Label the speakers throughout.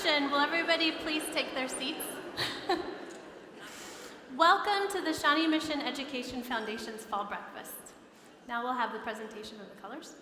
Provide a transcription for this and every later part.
Speaker 1: Mission, will everybody please take their seats? Welcome to the Shawnee Mission Education Foundation's Fall Breakfast. Now we'll have the presentation of the colors.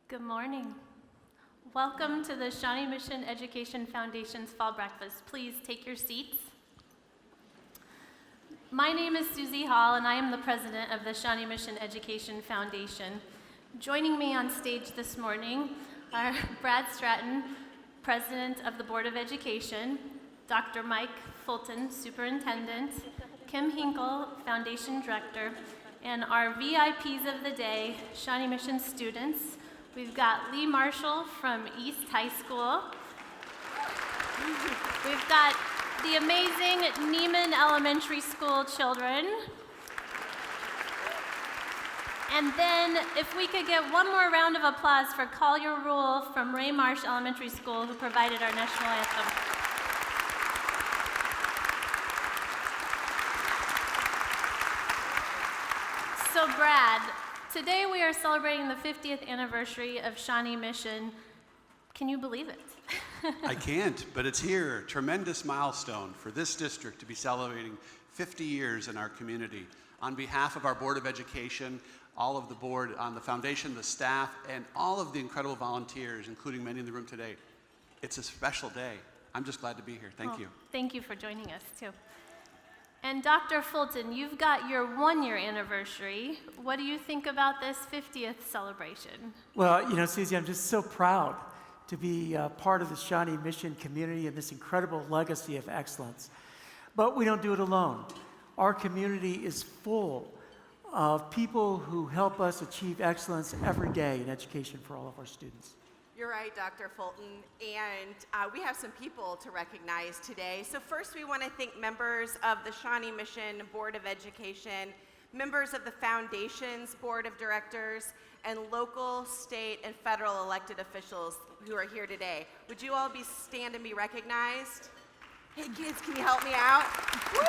Speaker 1: Good morning. Welcome to the Shawnee Mission Education Foundation's Fall Breakfast. Please take your seats. My name is Susie Hall, and I am the president of the Shawnee Mission Education Foundation. Joining me on stage this morning are Brad Stratton, president of the Board of Education, Dr. Mike Fulton, superintendent, Kim Hinkle, foundation director, and our VIPs of the day, Shawnee Mission students. We've got Lee Marshall from East High School. We've got the amazing Neiman Elementary School children. And then if we could get one more round of applause for Call Your Roll from Ray Marsh Elementary School, who provided our national anthem. So Brad, today we are celebrating the 50th anniversary of Shawnee Mission. Can you believe it?
Speaker 2: I can't, but it's here. Tremendous milestone for this district to be celebrating 50 years in our community. On behalf of our Board of Education, all of the board, on the foundation, the staff, and all of the incredible volunteers, including many in the room today, it's a special day. I'm just glad to be here. Thank you.
Speaker 1: Thank you for joining us, too. And Dr. Fulton, you've got your one-year anniversary. What do you think about this 50th celebration?
Speaker 3: Well, you know, Susie, I'm just so proud to be part of the Shawnee Mission community and this incredible legacy of excellence. But we don't do it alone. Our community is full of people who help us achieve excellence every day in education for all of our students.
Speaker 4: You're right, Dr. Fulton, and we have some people to recognize today. So first we want to thank members of the Shawnee Mission Board of Education, members of the Foundation's Board of Directors, and local, state, and federal elected officials who are here today. Would you all stand and be recognized? Hey kids, can you help me out? Woo!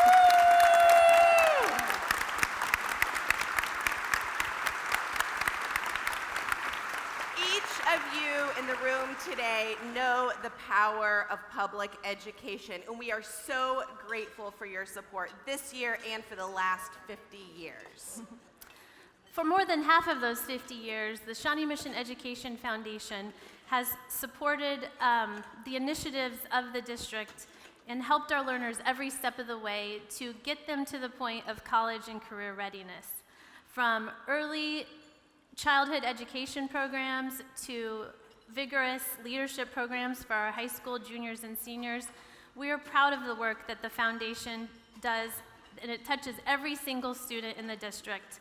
Speaker 4: Each of you in the room today know the power of public education, and we are so grateful for your support this year and for the last 50 years.
Speaker 1: For more than half of those 50 years, the Shawnee Mission Education Foundation has supported the initiatives of the district and helped our learners every step of the way to get them to the point of college and career readiness. From early childhood education programs to vigorous leadership programs for our high school juniors and seniors, we are proud of the work that the foundation does, and it touches every single student in the district.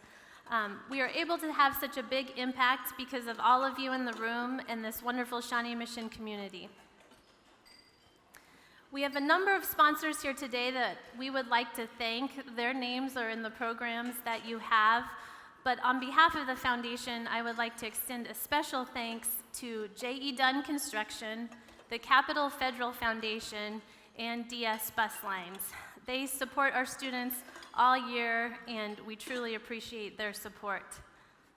Speaker 1: We are able to have such a big impact because of all of you in the room and this wonderful Shawnee Mission community. We have a number of sponsors here today that we would like to thank. Their names are in the programs that you have. But on behalf of the foundation, I would like to extend a special thanks to J.E. Dunn Construction, the Capital Federal Foundation, and DS Bus Lines. They support our students all year, and we truly appreciate their support.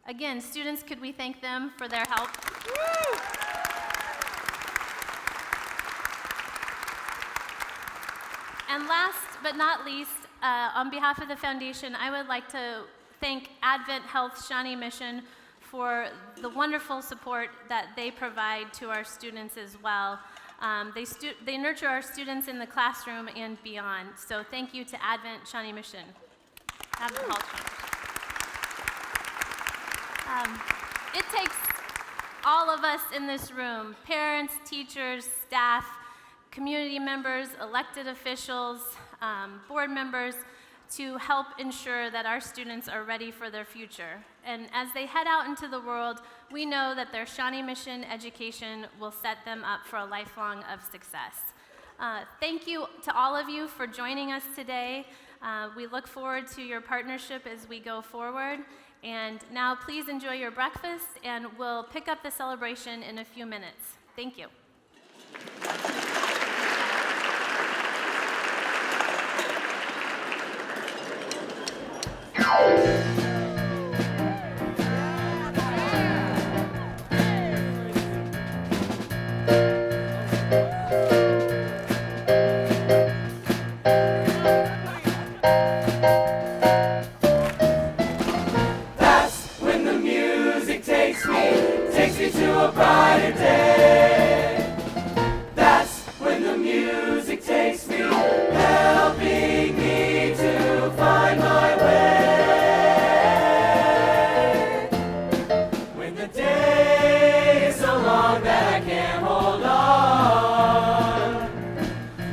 Speaker 1: Again, students, could we thank them for their help?
Speaker 4: Woo!
Speaker 1: And last but not least, on behalf of the foundation, I would like to thank Advent Health Shawnee Mission for the wonderful support that they provide to our students as well. They nurture our students in the classroom and beyond. So thank you to Advent Shawnee Mission. Advent Health Shawnee. It takes all of us in this room, parents, teachers, staff, community members, elected officials, board members, to help ensure that our students are ready for their future. And as they head out into the world, we know that their Shawnee Mission education will set them up for a lifelong of success. Thank you to all of you for joining us today. We look forward to your partnership as we go forward. And now please enjoy your breakfast, and we'll pick up the celebration in a few minutes. Thank you.
Speaker 5: To a brighter day. That's when the music takes me, helping me to find my way. When the day is so long that I can't hold on,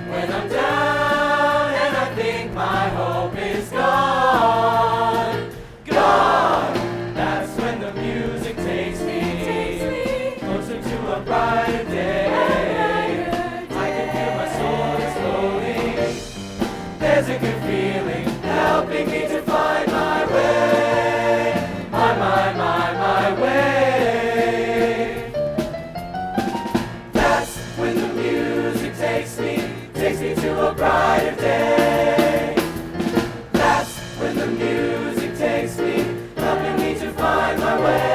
Speaker 5: when I'm down and I think my hope is gone, gone, that's when the music takes me closer to a brighter day. I can feel my soul exploding. There's a good feeling helping me to find my way. My way. That's when the music takes me to a brighter day. That's when the music takes me, helping me to find my way.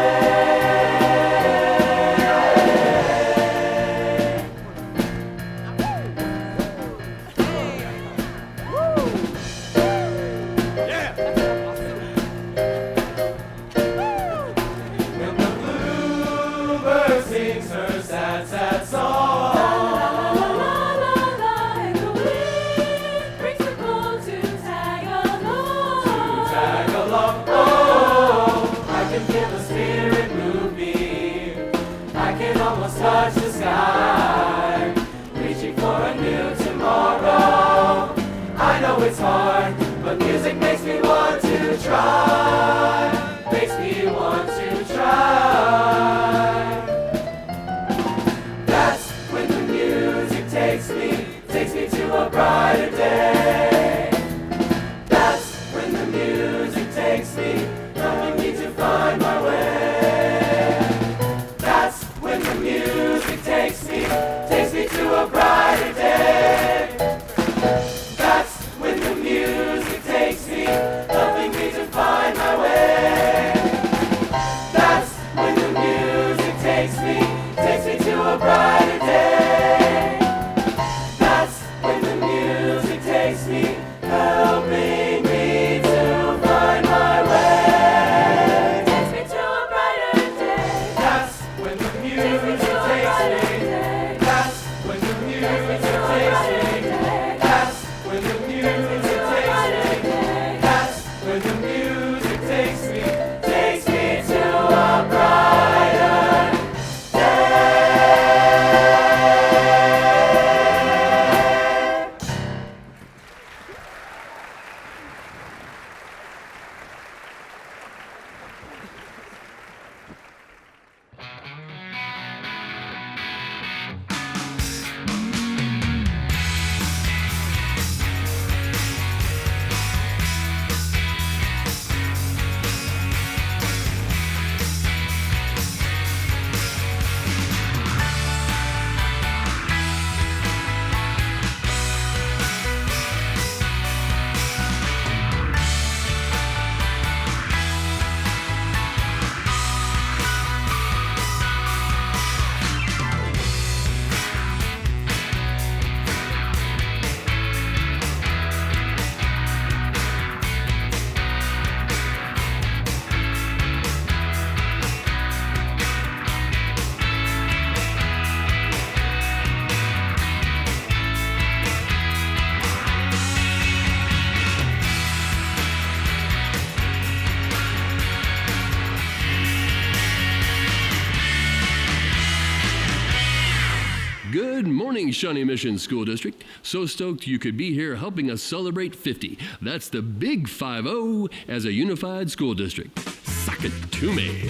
Speaker 6: morning, Shawnee Mission School District. So stoked you could be here helping us celebrate 50. That's the big 5-0 as a unified school district. Sock it to me.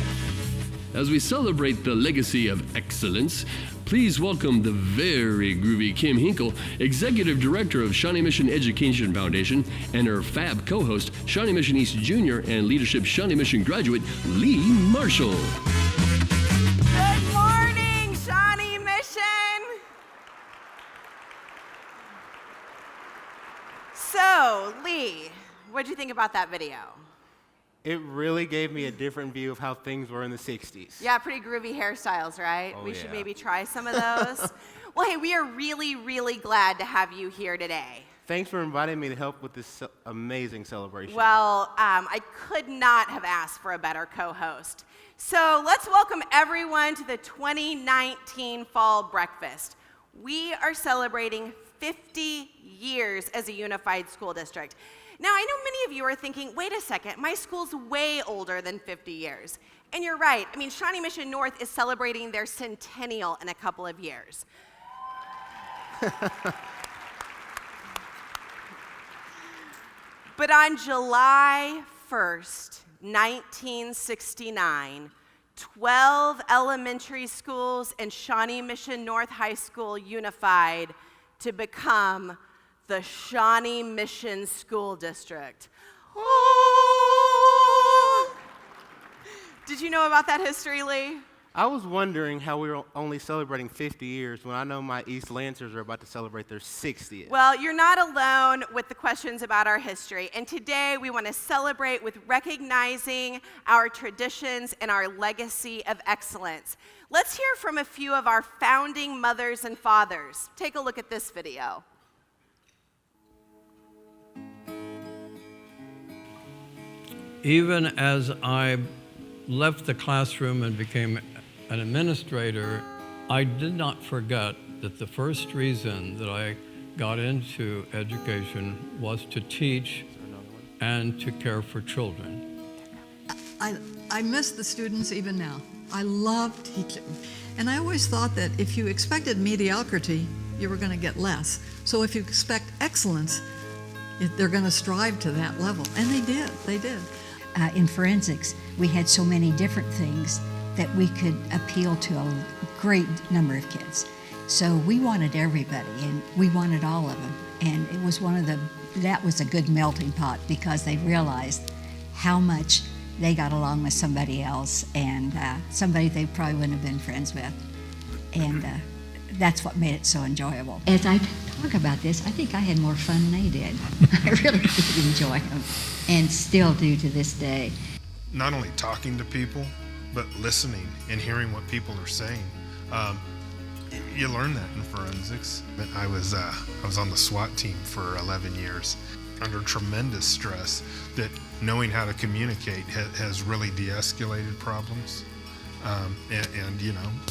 Speaker 6: As we celebrate the legacy of excellence, please welcome the very groovy Kim Hinkle, Executive Director of Shawnee Mission Education Foundation, and her fab co-host, Shawnee Mission East Junior and Leadership Shawnee Mission graduate, Lee Marshall.
Speaker 4: Good morning, Shawnee Mission. So, Lee, what'd you think about that video?
Speaker 7: It really gave me a different view of how things were in the 60s.
Speaker 4: Yeah, pretty groovy hairstyles, right?
Speaker 7: Oh,
Speaker 4: We should
Speaker 7: yeah.
Speaker 4: maybe try some of those. Well, hey, we are really, really glad to have you here today.
Speaker 7: Thanks for inviting me to help with this amazing celebration.
Speaker 4: Well, I could not have asked for a better co-host. So let's welcome everyone to the 2019 Fall Breakfast. We are celebrating 50 years as a unified school district. Now, I know many of you are thinking, wait a second, my school's way older than 50 years. And you're right. I mean, Shawnee Mission North is celebrating their centennial in a couple of years. But on July 1st, 1969, 12 elementary schools and Shawnee Mission North High School unified to become the Shawnee Mission School District. Oh! Did you know about that history, Lee?
Speaker 7: I was wondering how we were only celebrating 50 years when I know my East Lancers are about to celebrate their 60th.
Speaker 4: Well, you're not alone with the questions about our history. And today we want to celebrate with recognizing our traditions and our legacy of excellence. Let's hear from a few of our founding mothers and fathers. Take a look at this video.
Speaker 8: Even as I left the classroom and became an administrator, I did not forget that the first reason that I got into education was to teach and to care for children.
Speaker 9: I miss the students even now. I love teaching. And I always thought that if you expected mediocrity, you were going to get less. So if you expect excellence, they're going to strive to that level. And they did.
Speaker 10: In forensics, we had so many different things that we could appeal to a great number of kids. So we wanted everybody, and we wanted all of them. And it was that was a good melting pot because they realized how much they got along with somebody else and somebody they probably wouldn't have been friends with. And that's what made it so enjoyable. As I talk about this, I think I had more fun than they did. I really did enjoy them, and still do to this day.
Speaker 11: Not only talking to people, but listening and hearing what people are saying. You learn that in forensics. I was on the SWAT team for 11 years, under tremendous stress, that knowing how to communicate has really de-escalated problems and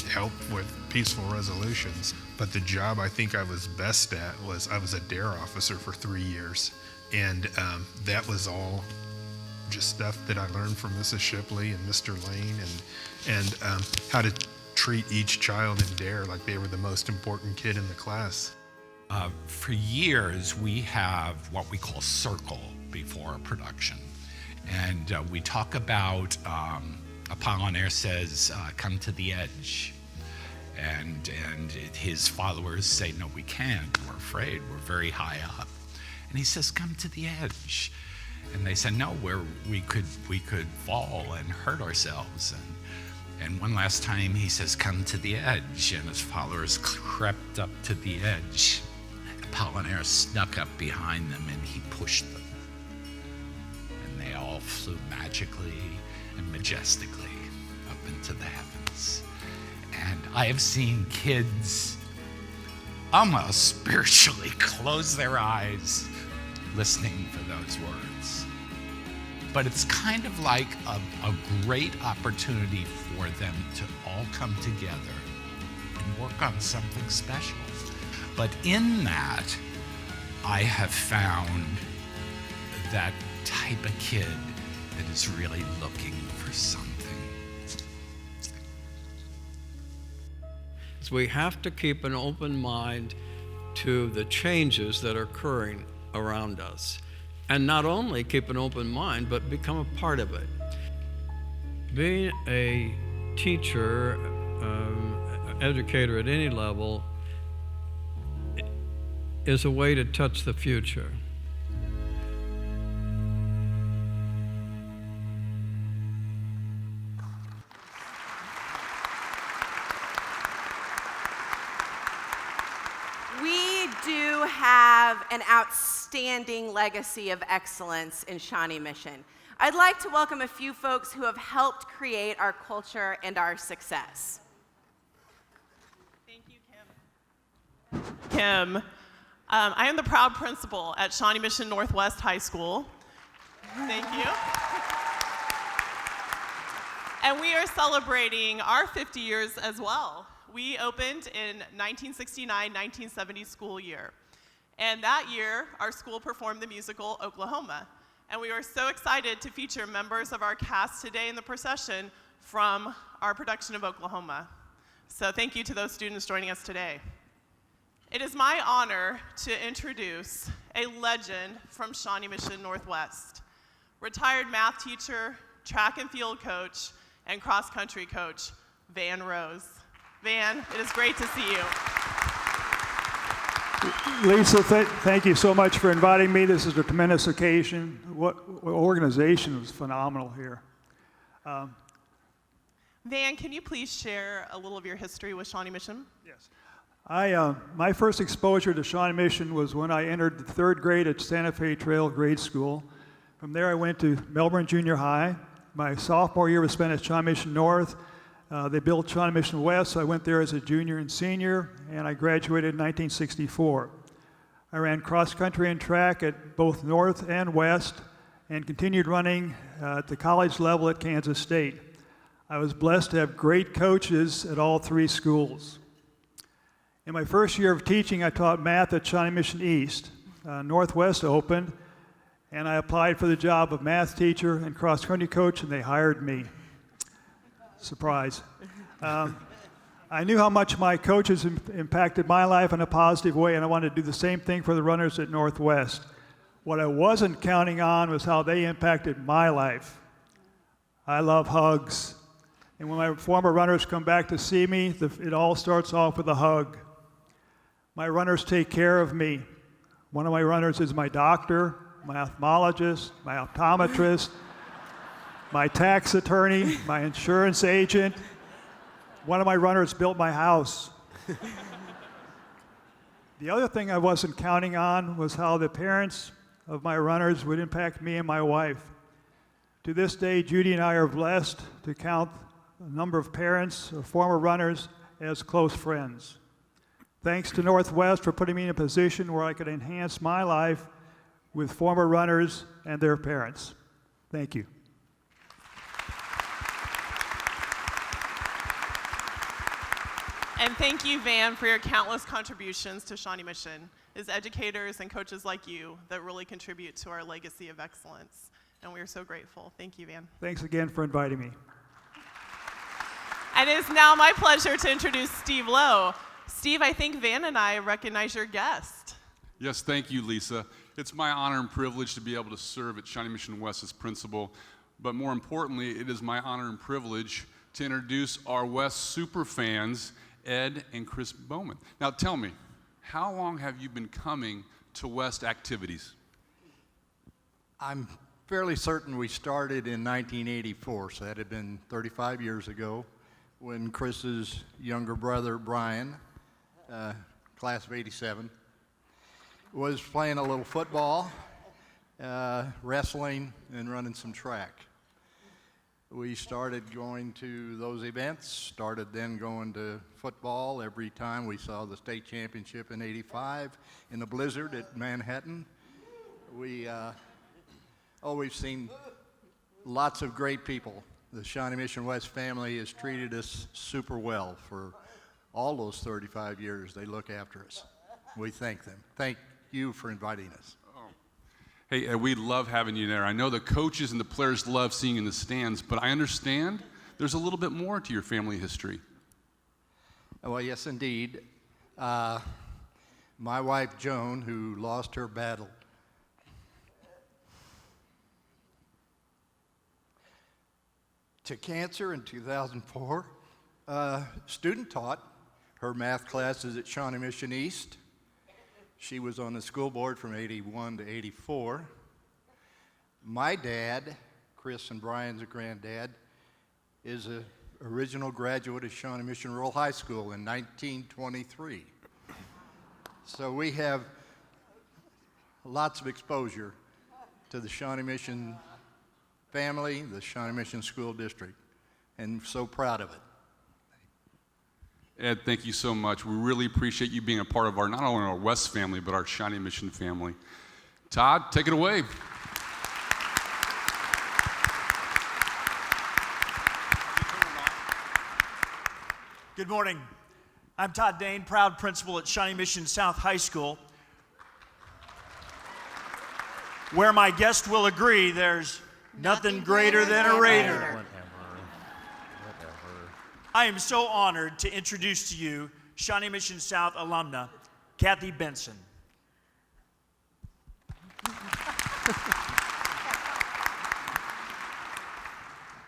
Speaker 11: help with peaceful resolutions. But the job I think I was best at was I was a DARE officer for 3 years, and that was all just stuff that I learned from Mrs. Shipley and Mr. Lane, and how to treat each child in DARE like they were the most important kid in the class.
Speaker 12: For years, we have what we call circle before a production. And we talk about, Apollinaire says, come to the edge. And his followers say, no, we can't, we're afraid, we're very high up. And he says, come to the edge. And they said, no, we could fall and hurt ourselves. And one last time he says, come to the edge. And his followers crept up to the edge. Apollinaire snuck up behind them and he pushed them. And they all flew magically and majestically up into the heavens. And I have seen kids almost spiritually close their eyes listening for those words. But it's kind of like a great opportunity for them to all come together and work on something special. But in that, I have found that type of kid that is really looking for something.
Speaker 8: we have to keep an open mind to the changes that are occurring around us. And not only keep an open mind, but become a part of it. Being a teacher, educator at any level, is a way to touch the future.
Speaker 4: We do have an outstanding legacy of excellence in Shawnee Mission. I'd like to welcome a few folks who have helped create our culture and our success.
Speaker 13: Thank you, Kim. I am the proud principal at Shawnee Mission Northwest High School. Thank you. And we are celebrating our 50 years as well. We opened in 1969-1970 school year. And that year, our school performed the musical Oklahoma. And we are so excited to feature members of our cast today in the procession from our production of Oklahoma. So thank you to those students joining us today. It is my honor to introduce a legend from Shawnee Mission Northwest, retired math teacher, track and field coach, and cross-country coach, Van Rose. Van, it is great to see you.
Speaker 14: Lisa, thank you so much for inviting me. This is a tremendous occasion. What organization was phenomenal here.
Speaker 13: Van, can you please share a little of your history with Shawnee Mission?
Speaker 14: Yes. My first exposure to Shawnee Mission was when I entered the 3rd grade at Santa Fe Trail Grade School. From there, I went to Melbourne Junior High. My sophomore year was spent at Shawnee Mission North. They built Shawnee Mission West, so I went there as a junior and senior, and I graduated in 1964. I ran cross-country and track at both North and West, and continued running at the college level at Kansas State. I was blessed to have great coaches at all 3 schools. In my first year of teaching, I taught math at Shawnee Mission East. Northwest opened, and I applied for the job of math teacher and cross-country coach, and they hired me. Surprise. I knew how much my coaches impacted my life in a positive way, and I wanted to do the same thing for the runners at Northwest. What I wasn't counting on was how they impacted my life. I love hugs. And when my former runners come back to see me, it all starts off with a hug. My runners take care of me. One of my runners is my doctor, my ophthalmologist, my optometrist, my tax attorney, my insurance agent. One of my runners built my house. The other thing I wasn't counting on was how the parents of my runners would impact me and my wife. To this day, Judy and I are blessed to count a number of parents of former runners as close friends. Thanks to Northwest for putting me in a position where I could enhance my life with former runners and their parents. Thank you.
Speaker 13: And thank you, Van, for your countless contributions to Shawnee Mission. It's educators and coaches like you that really contribute to our legacy of excellence. And we are so grateful. Thank you, Van.
Speaker 14: Thanks again for inviting me.
Speaker 13: And it is now my pleasure to introduce Steve Lowe. Steve, I think Van and I recognize your guest.
Speaker 15: Yes, thank you, Lisa. It's my honor and privilege to be able to serve at Shawnee Mission West as principal. But more importantly, it is my honor and privilege to introduce our West super fans, Ed and Chris Bowman. Now tell me, how long have you been coming to West activities?
Speaker 16: I'm fairly certain we started in 1984, so that had been 35 years ago, when Chris's younger brother, Brian, class of 87, was playing a little football, wrestling, and running some track. We started going to those events, started then going to football every time we saw the state championship in '85 in the blizzard at Manhattan. We've seen lots of great people. The Shawnee Mission West family has treated us super well for all those 35 years. They look after us. We thank them. Thank you for inviting us.
Speaker 15: Hey, we love having you there. I know the coaches and the players love seeing you in the stands, but I understand there's a little bit more to your family history.
Speaker 16: Well, yes, indeed. My wife, Joan, who lost her battle to cancer in 2004, student taught her math classes at Shawnee Mission East. She was on the school board from 81 to 84. My dad, Chris and Brian's granddad, is an original graduate of Shawnee Mission Rural High School in 1923. So we have lots of exposure to the Shawnee Mission family, the Shawnee Mission School District, and so proud of it.
Speaker 15: Ed, thank you so much. We really appreciate you being a part of our, not only our West family, but our Shawnee Mission family. Todd, take it away.
Speaker 17: Good morning. I'm Todd Dane, proud principal at Shawnee Mission South High School, where my guest will agree there's nothing greater than a Raider. I am so honored to introduce to you Shawnee Mission South alumna, Kathy Benson.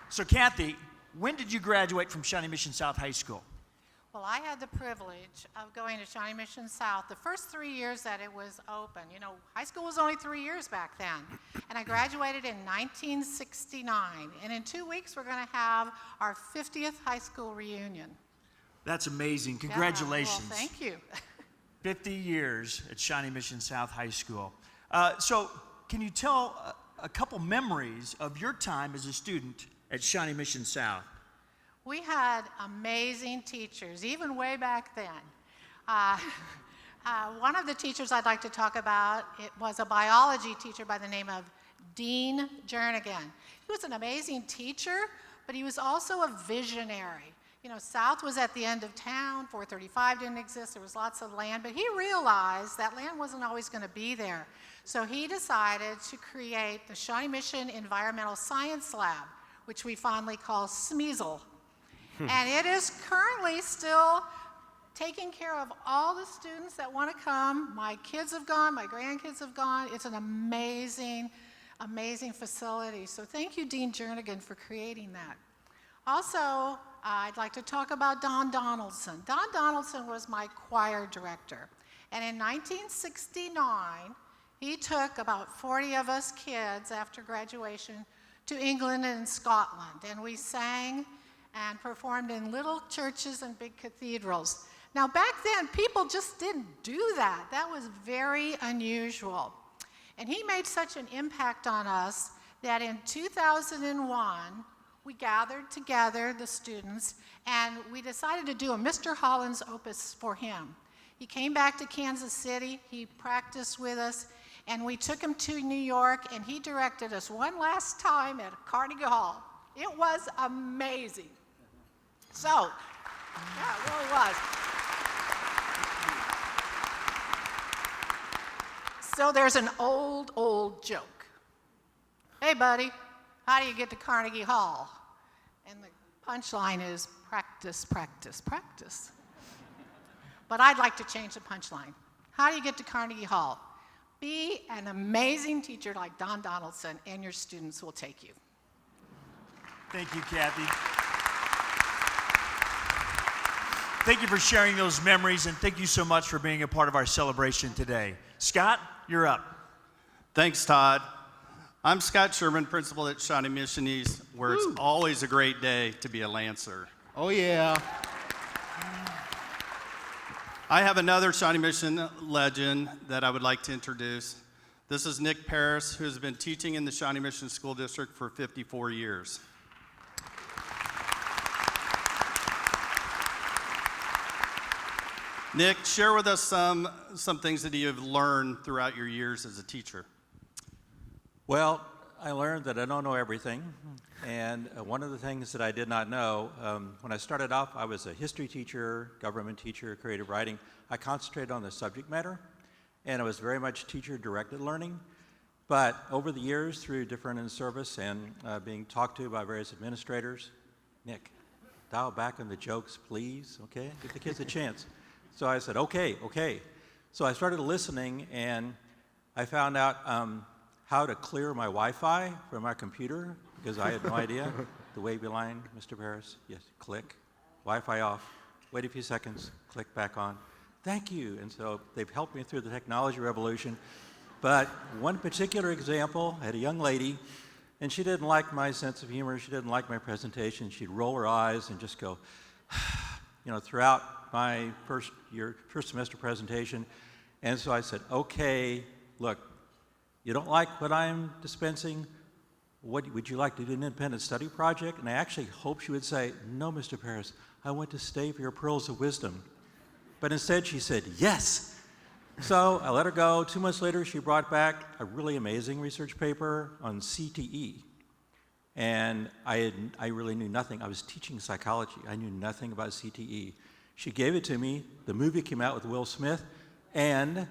Speaker 17: So Kathy, when did you graduate from Shawnee Mission South High School?
Speaker 18: Well, I had the privilege of going to Shawnee Mission South the first 3 years that it was open. You know, high school was only 3 years back then. And I graduated in 1969. And in 2 weeks, we're going to have our 50th high school reunion.
Speaker 17: That's amazing. Congratulations.
Speaker 18: Yeah, well, thank you.
Speaker 17: 50 years at Shawnee Mission South High School. So can you tell a couple memories of your time as a student at Shawnee Mission South?
Speaker 18: We had amazing teachers, even way back then. One of the teachers I'd like to talk about, it was a biology teacher by the name of Dean Jernigan. He was an amazing teacher, but he was also a visionary. You know, South was at the end of town, 435 didn't exist, there was lots of land, but he realized that land wasn't always going to be there. So he decided to create the Shawnee Mission Environmental Science Lab, which we fondly call SMEASL. And it is currently still taking care of all the students that want to come. My kids have gone, my grandkids have gone. It's an amazing, amazing facility. So thank you, Dean Jernigan, for creating that. Also, I'd like to talk about Don Donaldson. Don Donaldson was my choir director. And in 1969, he took about 40 of us kids after graduation to England and Scotland. And we sang and performed in little churches and big cathedrals. Now back then, people just didn't do that. That was very unusual. And he made such an impact on us that in 2001, we gathered together, the students, and we decided to do a Mr. Holland's Opus for him. He came back to Kansas City, he practiced with us, and we took him to New York, and he directed us one last time at Carnegie Hall. It was amazing. So, yeah, it really was. So there's an old joke. Hey, buddy, how do you get to Carnegie Hall? And the punchline is practice, practice, practice. But I'd like to change the punchline. How do you get to Carnegie Hall? Be an amazing teacher like Don Donaldson, and your students will take you.
Speaker 17: Thank you, Kathy. Thank you for sharing those memories, and thank you so much for being a part of our celebration today. Scott, you're up.
Speaker 19: Thanks, Todd. I'm Scott Sherman, principal at Shawnee Mission East, where it's always a great day to be a Lancer.
Speaker 16: Oh, yeah.
Speaker 19: I have another Shawnee Mission legend that I would like to introduce. This is Nick Paris, who has been teaching in the Shawnee Mission School District for 54 years. Nick, share with us some things that you have learned throughout your years as a teacher.
Speaker 20: Well, I learned that I don't know everything, and one of the things that I did not know, when I started off, I was a history teacher, government teacher, creative writing. I concentrated on the subject matter, and it was very much teacher-directed learning. But over the years, through different in-service and being talked to by various administrators, Nick, dial back on the jokes, please, okay? Give the kids a chance. So I said, okay. So I started listening, and I found out how to clear my Wi-Fi from my computer, because I had no idea. The wavy line, Mr. Paris, yes, click, Wi-Fi off, wait a few seconds, click back on. Thank you. And so they've helped me through the technology revolution. But one particular example, I had a young lady, and she didn't like my sense of humor. She didn't like my presentation. She'd roll her eyes and just go, throughout my first semester presentation. And so I said, okay, look, you don't like what I'm dispensing? What would you like to do, an independent study project? And I actually hoped she would say, no, Mr. Paris, I want to stay for your pearls of wisdom. But instead she said, yes. So I let her go. 2 months later, she brought back a really amazing research paper on CTE. And I really knew nothing. I was teaching psychology. I knew nothing about CTE. She gave it to me. The movie came out with Will Smith, and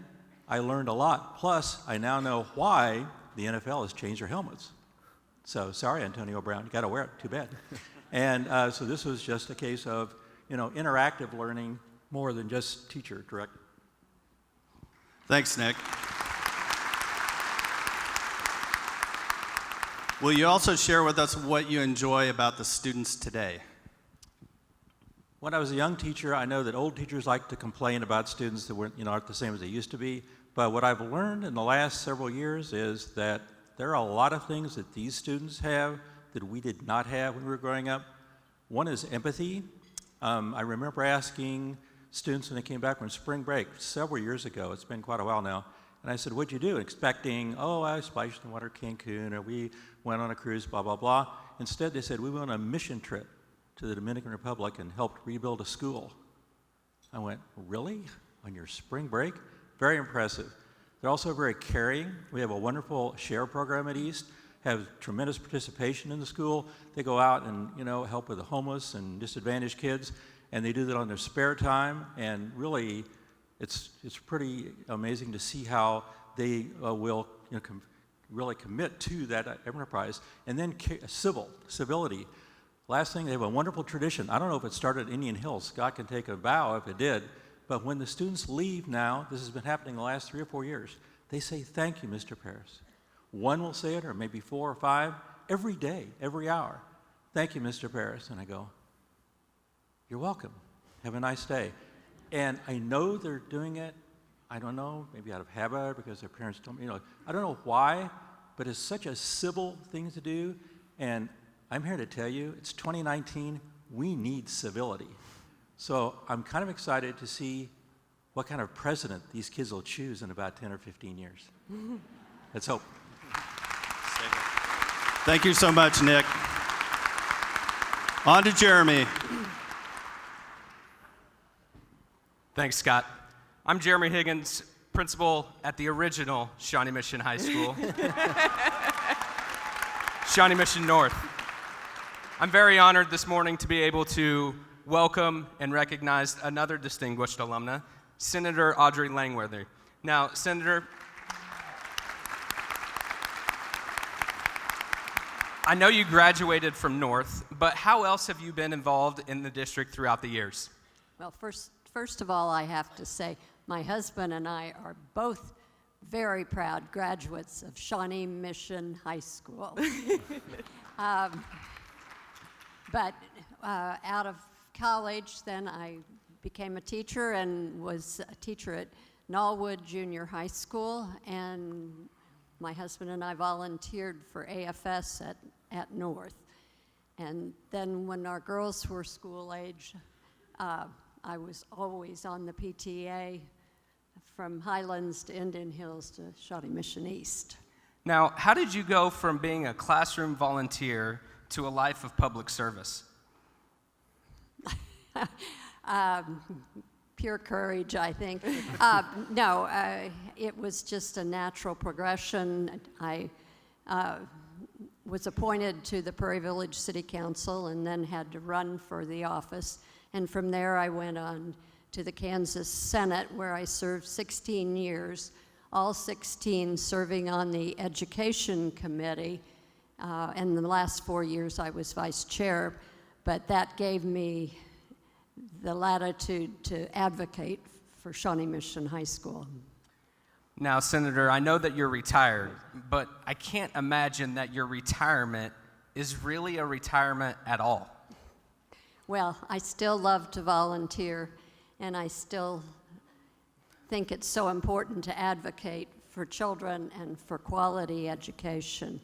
Speaker 20: I learned a lot. Plus, I now know why the NFL has changed their helmets. So sorry, Antonio Brown, you got to wear it. Too bad. And so this was just a case of, interactive learning more than just teacher direct.
Speaker 19: Thanks, Nick. Will you also share with us what you enjoy about the students today?
Speaker 20: When I was a young teacher, I know that old teachers like to complain about students that aren't the same as they used to be. But what I've learned in the last several years is that there are a lot of things that these students have that we did not have when we were growing up. One is empathy. I remember asking students when they came back from spring break several years ago, it's been quite a while now, and I said, what'd you do? Expecting, I splashed in the water at Cancun, or we went on a cruise, blah, blah, blah. Instead, they said, we went on a mission trip to the Dominican Republic and helped rebuild a school. I went, really? On your spring break? Very impressive. They're also very caring. We have a wonderful share program at East, have tremendous participation in the school. They go out and help with the homeless and disadvantaged kids, and they do that on their spare time. And really, it's pretty amazing to see how they will really commit to that enterprise. And then civility. Last thing, they have a wonderful tradition. I don't know if it started at Indian Hills. Scott can take a bow if it did. But when the students leave now, this has been happening the last 3 or 4 years, they say, thank you, Mr. Paris. One will say it, or maybe 4 or 5, every day, every hour. Thank you, Mr. Paris. And I go, you're welcome. Have a nice day. And I know they're doing it, I don't know, maybe out of habit, because their parents told me, I don't know why, but it's such a civil thing to do. And I'm here to tell you, it's 2019, we need civility. So I'm kind of excited to see what kind of president these kids will choose in about 10 or 15 years. Let's hope.
Speaker 19: Thank you so much, Nick. On to Jeremy.
Speaker 21: Thanks, Scott. I'm Jeremy Higgins, principal at the original Shawnee Mission High School, Shawnee Mission North. I'm very honored this morning to be able to welcome and recognize another distinguished alumna, Senator Audrey Langworthy. Now, Senator, I know you graduated from North, but how else have you been involved in the district throughout the years?
Speaker 22: Well, first of all, I have to say my husband and I are both very proud graduates of Shawnee Mission High School. But out of college, then I became a teacher and was a teacher at Knollwood Junior High School, and my husband and I volunteered for AFS at North. And then when our girls were school age, I was always on the PTA from Highlands to Indian Hills to Shawnee Mission East.
Speaker 21: Now, how did you go from being a classroom volunteer to a life of public service?
Speaker 22: Pure courage, I think. No, it was just a natural progression. I was appointed to the Prairie Village City Council and then had to run for the office. And from there, I went on to the Kansas Senate, where I served 16 years, all 16 serving on the Education Committee. And the last 4 years, I was vice chair. but that gave me the latitude to advocate for Shawnee Mission High School.
Speaker 21: Now, Senator, I know that you're retired, but I can't imagine that your retirement is really a retirement at all.
Speaker 22: Well, I still love to volunteer, and I still think it's so important to advocate for children and for quality education.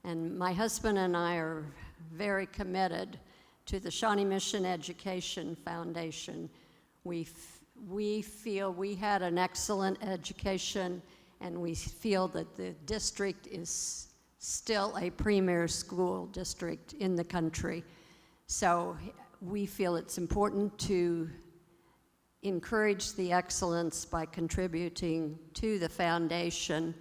Speaker 22: And my husband and I are very committed to the Shawnee Mission Education Foundation. We feel we had an excellent education, and we feel that the district is still a premier school district in the country. So we feel it's important to encourage the excellence by contributing to the foundation.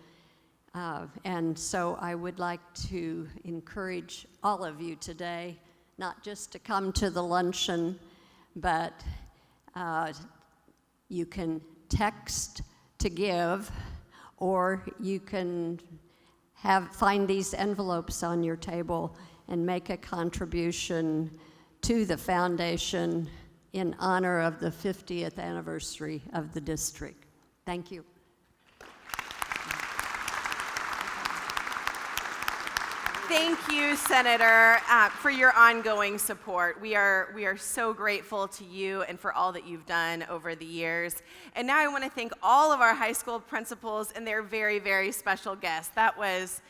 Speaker 22: And so I would like to encourage all of you today, not just to come to the luncheon, but you can text to give, or you can find these envelopes on your table and make a contribution to the foundation in honor of the 50th anniversary of the district. Thank you.
Speaker 4: Thank you, Senator, for your ongoing support. We are so grateful to you and for all that you've done over the years. And now I want to thank all of our high school principals and their very, very special guests. That was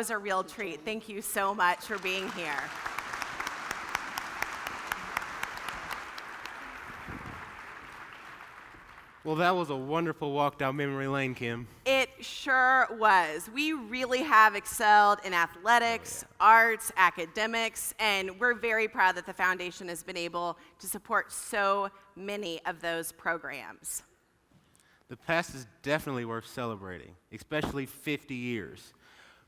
Speaker 4: a real treat. Thank you so much for being here.
Speaker 7: Well, that was a wonderful walk down memory lane, Kim.
Speaker 4: It sure was. We really have excelled in athletics, arts, academics, and we're very proud that the foundation has been able to support so many of those programs.
Speaker 7: The past is definitely worth celebrating, especially 50 years.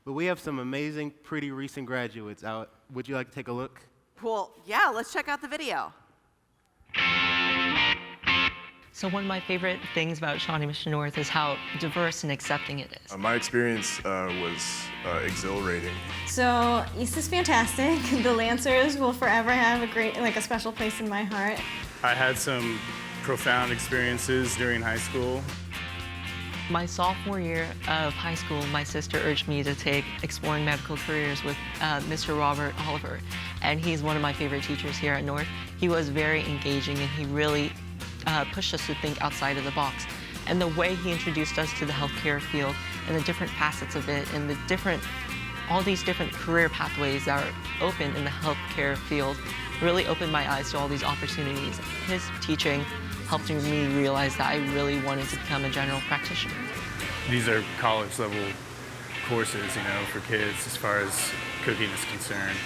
Speaker 7: But we have some amazing, pretty recent graduates out. Would you like to take a look?
Speaker 4: Well, yeah, let's check out the video.
Speaker 2: So one of my favorite things about Shawnee Mission North is how diverse and accepting it is.
Speaker 3: My experience was exhilarating.
Speaker 23: So East is fantastic. The Lancers will forever have a special place in my heart.
Speaker 24: I had some profound experiences during high school.
Speaker 2: My sophomore year of high school, my sister urged me to take Exploring Medical Careers with Mr. Robert Oliver, and he's one of my favorite teachers here at North. He was very engaging, and he really pushed us to think outside of the box. And the way he introduced us to the healthcare field and the different facets of it and all these different career pathways that are open in the healthcare field really opened my eyes to all these opportunities. His teaching helped me realize that I really wanted to become a general practitioner.
Speaker 24: These are college-level courses, for kids as far as cooking is concerned.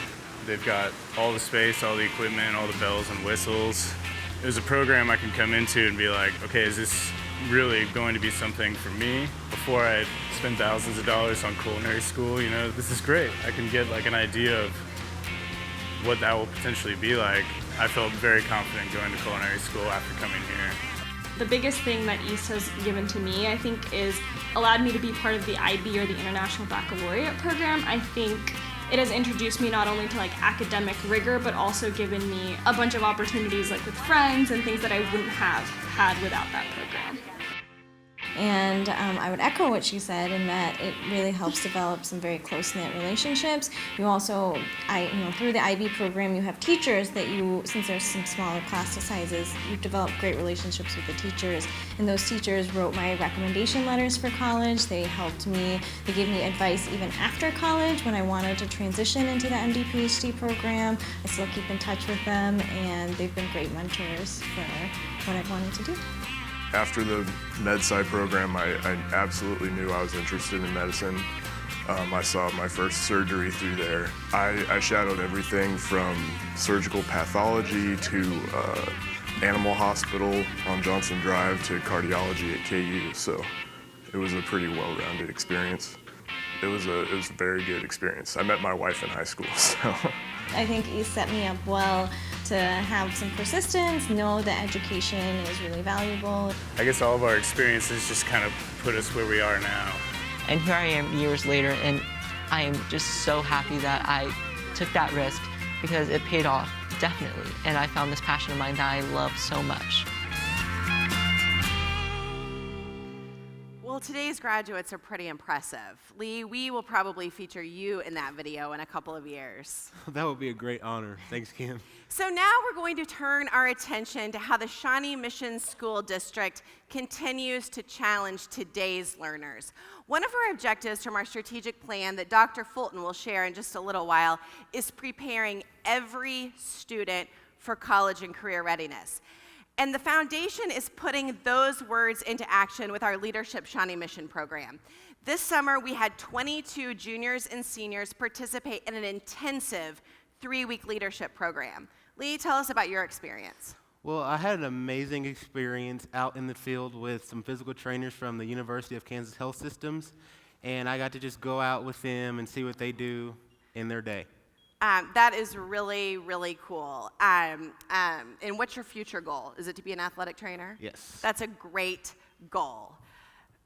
Speaker 24: They've got all the space, all the equipment, all the bells and whistles. It was a program I can come into and be like, okay, is this really going to be something for me? Before I spend thousands of dollars on culinary school, this is great. I can get an idea of what that will potentially be like. I felt very confident going to culinary school after coming here.
Speaker 25: The biggest thing that East has given to me, I think, is allowed me to be part of the IB, or the International Baccalaureate program. I think it has introduced me not only to academic rigor, but also given me a bunch of opportunities with friends and things that I wouldn't have had without that program.
Speaker 23: And I would echo what she said in that it really helps develop some very close-knit relationships. You also, through the IB program, you have teachers that since there's some smaller class sizes, you develop great relationships with the teachers. And those teachers wrote my recommendation letters for college. They helped me, they gave me advice even after college when I wanted to transition into the MD PhD program. I still keep in touch with them, and they've been great mentors for what I wanted to do.
Speaker 3: After the med-sci program, I absolutely knew I was interested in medicine. I saw my first surgery through there. I shadowed everything from surgical pathology to animal hospital on Johnson Drive to cardiology at KU, so it was a pretty well-rounded experience. It was a very good experience. I met my wife in high school, so.
Speaker 23: I think East set me up well to have some persistence, know that education is really valuable.
Speaker 24: I guess all of our experiences just kind of put us where we are now.
Speaker 2: And here I am years later, and I am just so happy that I took that risk because it paid off. definitely. And I found this passion of mine that I love so much.
Speaker 4: Well, today's graduates are pretty impressive. Lee, we will probably feature you in that video in a couple of years.
Speaker 7: That would be a great honor. Thanks, Kim.
Speaker 4: So now we're going to turn our attention to how the Shawnee Mission School District continues to challenge today's learners. One of our objectives from our strategic plan that Dr. Fulton will share in just a little while is preparing every student for college and career readiness. And the foundation is putting those words into action with our Leadership Shawnee Mission program. This summer, we had 22 juniors and seniors participate in an intensive 3-week leadership program. Lee, tell us about your experience.
Speaker 7: Well, I had an amazing experience out in the field with some physical trainers from the University of Kansas Health Systems, and I got to just go out with them and see what they do in their day.
Speaker 4: That is really, really cool. And what's your future goal? Is it to be an athletic trainer?
Speaker 7: Yes.
Speaker 4: That's a great goal.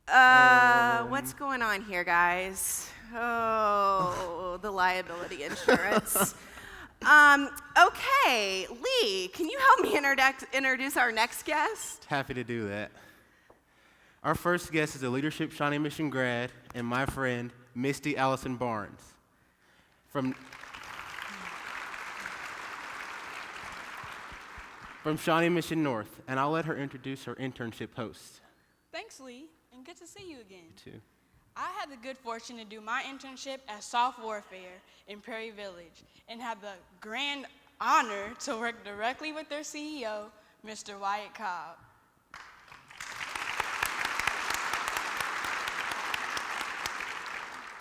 Speaker 4: What's going on here, guys? Oh, the liability insurance. Okay, Lee, can you help me introduce our next guest?
Speaker 7: Happy to do that. Our first guest is a Leadership Shawnee Mission grad and my friend, Misty Allison Barnes. From Shawnee Mission North, and I'll let her introduce her internship host.
Speaker 1: Thanks, Lee, and good to see you again.
Speaker 7: You too.
Speaker 1: I had the good fortune to do my internship at Soft Warfare in Prairie Village and had the grand honor to work directly with their CEO, Mr. Wyatt Cobb.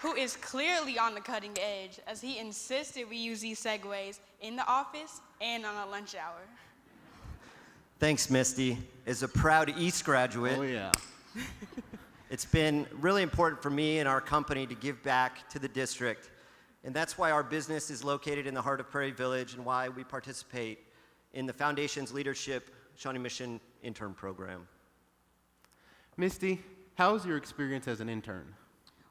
Speaker 1: Who is clearly on the cutting edge as he insisted we use these segues in the office and on a lunch hour.
Speaker 5: Thanks, Misty. As a proud East graduate,
Speaker 7: oh yeah,
Speaker 5: it's been really important for me and our company to give back to the district, and that's why our business is located in the heart of Prairie Village and why we participate in the Foundation's Leadership Shawnee Mission Intern Program.
Speaker 7: Misty, how was your experience as an intern?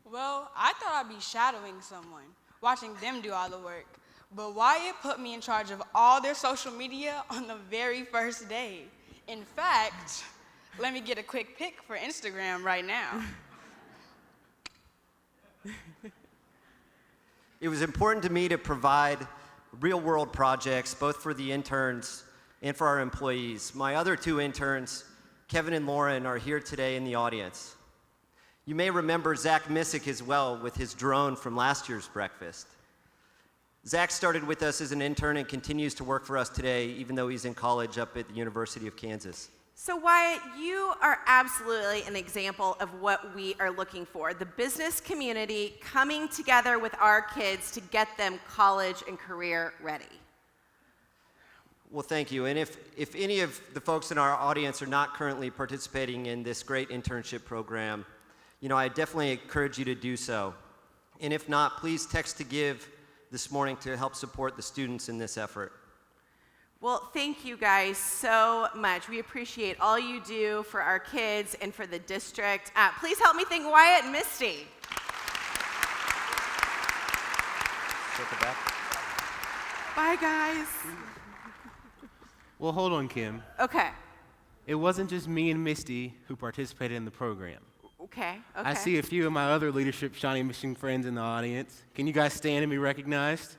Speaker 1: Well, I thought I'd be shadowing someone, watching them do all the work. But Wyatt put me in charge of all their social media on the very first day. In fact, let me get a quick pic for Instagram right now.
Speaker 5: It was important to me to provide real-world projects, both for the interns and for our employees. My other 2 interns, Kevin and Lauren, are here today in the audience. You may remember Zach Missick as well with his drone from last year's breakfast. Zach started with us as an intern and continues to work for us today, even though he's in college up at the University of Kansas.
Speaker 4: So Wyatt, you are absolutely an example of what we are looking for. The business community coming together with our kids to get them college and career ready.
Speaker 5: Well, thank you. And if any of the folks in our audience are not currently participating in this great internship program, you know, I definitely encourage you to do so. And if not, please text to give this morning to help support the students in this effort.
Speaker 4: Well, thank you guys so much. We appreciate all you do for our kids and for the district. Please help me thank Wyatt and Misty.
Speaker 5: Circle back.
Speaker 4: Bye, guys.
Speaker 7: Well, hold on, Kim.
Speaker 4: Okay.
Speaker 7: It wasn't just me and Misty who participated in the program.
Speaker 4: Okay.
Speaker 7: I see a few of my other Leadership Shawnee Mission friends in the audience. Can you guys stand and be recognized?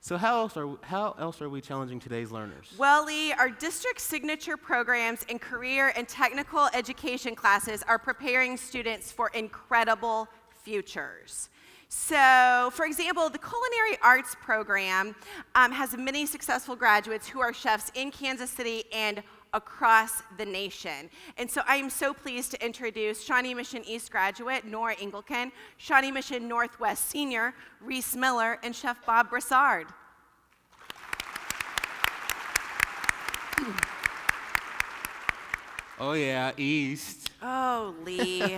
Speaker 7: So how else are we challenging today's learners?
Speaker 4: Well, Lee, our district signature programs and career and technical education classes are preparing students for incredible futures. So, for example, the culinary arts program has many successful graduates who are chefs in Kansas City and across the nation. And so I am so pleased to introduce Shawnee Mission East graduate Nora Engelken, Shawnee Mission Northwest senior Reese Miller, and Chef Bob Broussard.
Speaker 7: Oh yeah, East.
Speaker 4: Oh, Lee.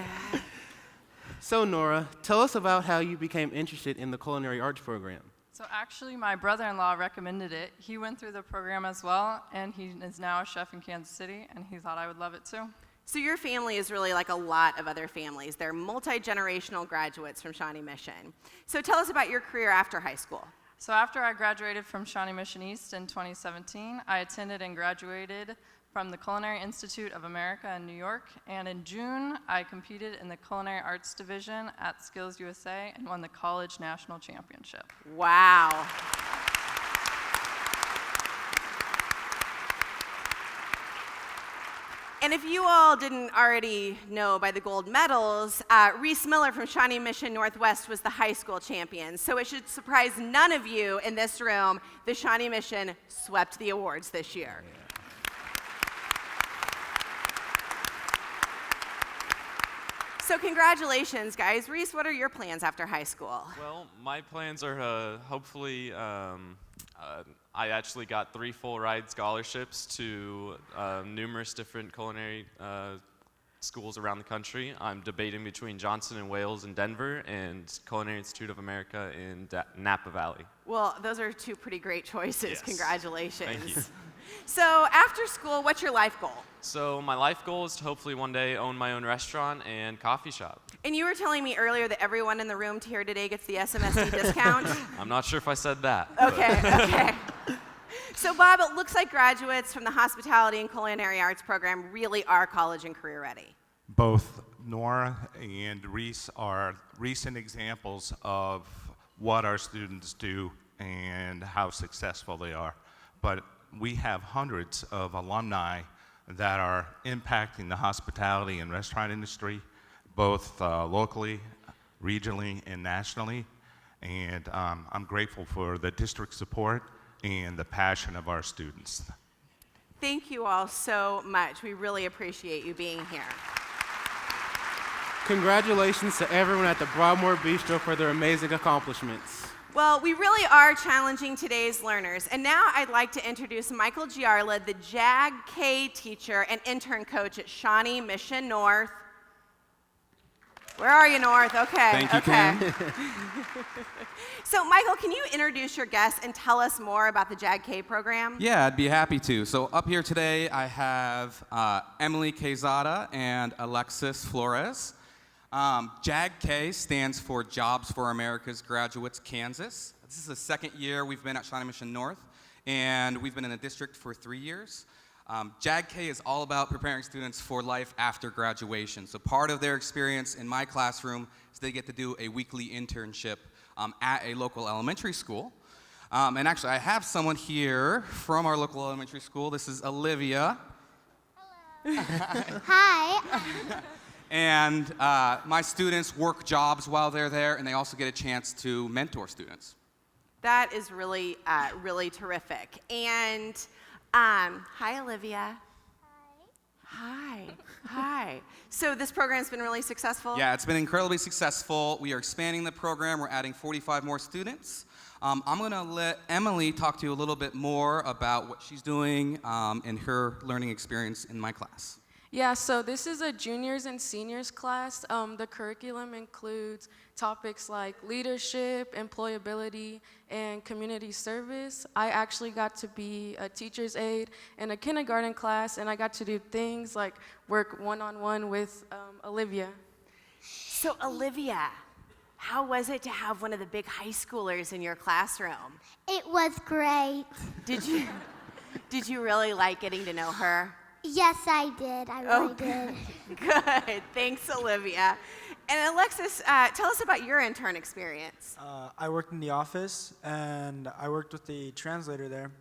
Speaker 7: So Nora, tell us about how you became interested in the culinary arts program.
Speaker 6: So actually, my brother-in-law recommended it. He went through the program as well, and he is now a chef in Kansas City, and he thought I would love it too.
Speaker 4: So your family is really like a lot of other families. They're multi-generational graduates from Shawnee Mission. So tell us about your career after high school.
Speaker 6: So after I graduated from Shawnee Mission East in 2017, I attended and graduated from the Culinary Institute of America in New York, and in June, I competed in the Culinary Arts Division at Skills USA and won the College National Championship.
Speaker 4: Wow. And if you all didn't already know by the gold medals, Reese Miller from Shawnee Mission Northwest was the high school champion. So it should surprise none of you in this room, the Shawnee Mission swept the awards this year. So congratulations, guys. Reese, what are your plans after high school?
Speaker 8: Well, my plans are hopefully, I actually got 3 full ride scholarships to numerous different culinary schools around the country. I'm debating between Johnson & Wales in Denver and Culinary Institute of America in Napa Valley.
Speaker 4: Well, those are 2 pretty great choices.
Speaker 8: Yes.
Speaker 4: Congratulations.
Speaker 8: Thank you.
Speaker 4: So after school, what's your life goal?
Speaker 8: So my life goal is to hopefully one day own my own restaurant and coffee shop.
Speaker 4: And you were telling me earlier that everyone in the room here today gets the SMSD discount?
Speaker 8: I'm not sure if I said that.
Speaker 4: Okay, okay. So Bob, it looks like graduates from the Hospitality and Culinary Arts program really are college and career ready.
Speaker 9: Both Nora and Reese are recent examples of what our students do and how successful they are. But we have hundreds of alumni that are impacting the hospitality and restaurant industry, both locally, regionally, and nationally. And I'm grateful for the district support and the passion of our students.
Speaker 4: Thank you all so much. We really appreciate you being here.
Speaker 7: Congratulations to everyone at the Broadmoor Bistro for their amazing accomplishments.
Speaker 4: Well, we really are challenging today's learners. And now I'd like to introduce Michael Giarla, the JAG K teacher and intern coach at Shawnee Mission North. Where are you, North? Okay.
Speaker 10: Thank you,
Speaker 4: okay.
Speaker 10: Kim.
Speaker 4: So, Michael, can you introduce your guests and tell us more about the JAG K program?
Speaker 10: Yeah, I'd be happy to. So up here today, I have Emily Quezada and Alexis Flores. JAG-K stands for Jobs for America's Graduates, Kansas. This is the 2nd year we've been at Shawnee Mission North, and we've been in the district for 3 years. JAG-K is all about preparing students for life after graduation. So part of their experience in my classroom is they get to do a weekly internship at a local elementary school. And actually, I have someone here from our local elementary school. This is Olivia.
Speaker 11: Hello. Hi.
Speaker 10: And my students work jobs while they're there, and they also get a chance to mentor students.
Speaker 4: That is really, really terrific. And hi, Olivia. Hi. Hi. So this program's been really successful?
Speaker 10: Yeah, it's been incredibly successful. We are expanding the program. We're adding 45 more students. I'm going to let Emily talk to you a little bit more about what she's doing and her learning experience in my class.
Speaker 12: Yeah, so this is a juniors and seniors class. The curriculum includes topics like leadership, employability, and community service. I actually got to be a teacher's aide in a kindergarten class, and I got to do things like work one-on-one with Olivia.
Speaker 4: So Olivia, how was it to have one of the big high schoolers in your classroom?
Speaker 11: It was great.
Speaker 4: Did you really like getting to know her?
Speaker 11: Yes, I did. I really did.
Speaker 4: Good. Thanks, Olivia. And Alexis, tell us about your intern experience.
Speaker 26: I worked in the office, and I worked with the translator there.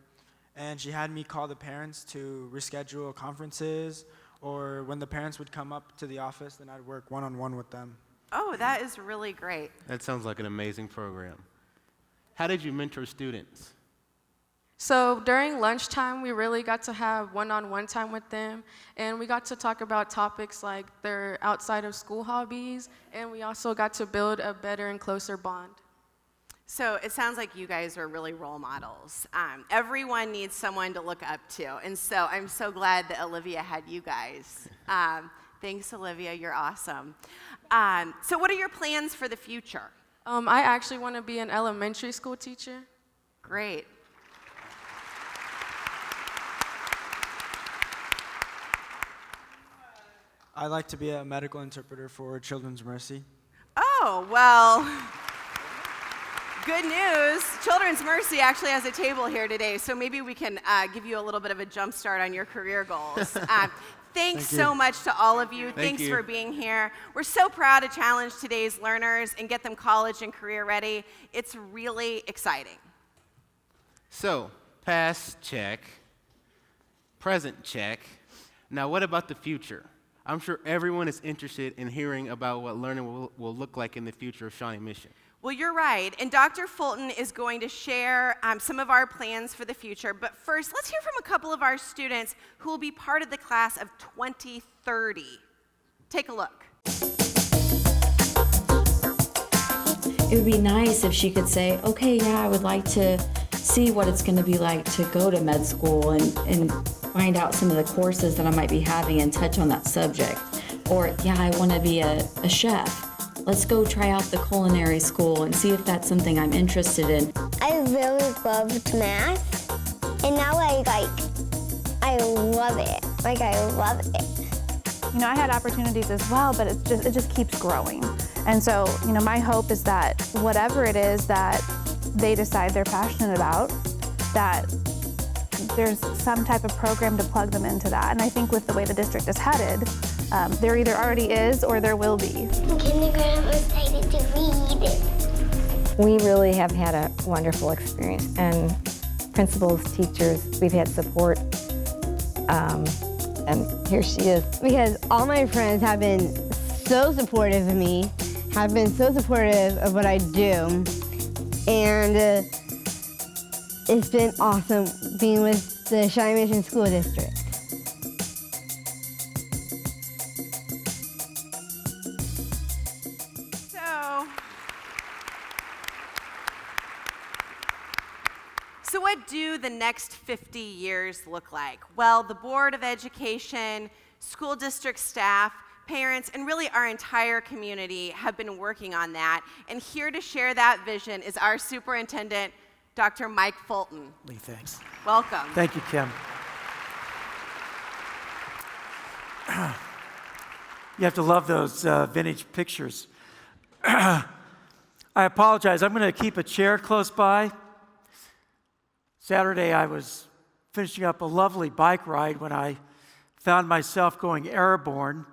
Speaker 26: And she had me call the parents to reschedule conferences, or when the parents would come up to the office, then I'd work one-on-one with them.
Speaker 4: Oh, that is really great.
Speaker 7: That sounds like an amazing program. How did you mentor students?
Speaker 12: So during lunchtime, we really got to have one-on-one time with them, and we got to talk about topics like their outside of school hobbies, and we also got to build a better and closer bond.
Speaker 4: So it sounds like you guys are really role models. Everyone needs someone to look up to, and so I'm so glad that Olivia had you guys. Thanks, Olivia. You're awesome. So what are your plans for the future?
Speaker 12: I actually want to be an elementary school teacher.
Speaker 4: Great.
Speaker 26: I'd like to be a medical interpreter for Children's Mercy.
Speaker 4: Oh, well, good news. Children's Mercy actually has a table here today, so maybe we can give you a little bit of a jump start on your career goals. Thanks so much to all of you. Thanks for being here. We're so proud to challenge today's learners and get them college and career ready. It's really exciting.
Speaker 7: So, past check, present check. Now, what about the future? I'm sure everyone is interested in hearing about what learning will look like in the future of Shawnee Mission.
Speaker 4: Well, you're right, and Dr. Fulton is going to share some of our plans for the future. But first, let's hear from a couple of our students who will be part of the class of 2030. Take a look.
Speaker 13: It would be nice if she could say, okay, yeah, I would like to see what it's going to be like to go to med school and find out some of the courses that I might be having and touch on that subject. Or, yeah, I want to be a chef. Let's go try out the culinary school and see if that's something I'm interested in.
Speaker 11: I really loved math, and now I love it. I love it.
Speaker 14: You know, I had opportunities as well, but it just keeps growing. And so, you know, my hope is that whatever it is that they decide they're passionate about, that there's some type of program to plug them into that. And I think with the way the district is headed, there either already is or there will be.
Speaker 11: In kindergarten, I was excited to read.
Speaker 15: We really have had a wonderful experience, and principals, teachers, we've had support, and here she is.
Speaker 16: Because all my friends have been so supportive of me, have been so supportive of what I do, and it's been awesome being with the Shawnee Mission School District.
Speaker 4: So what do the next 50 years look like? Well, the Board of Education, school district staff, parents, and really our entire community have been working on that. And here to share that vision is our superintendent, Dr. Mike Fulton.
Speaker 17: Lee, thanks.
Speaker 4: Welcome.
Speaker 17: Thank you, Kim. You have to love those vintage pictures. I apologize. I'm going to keep a chair close by. Saturday, I was finishing up a lovely bike ride when I found myself going airborne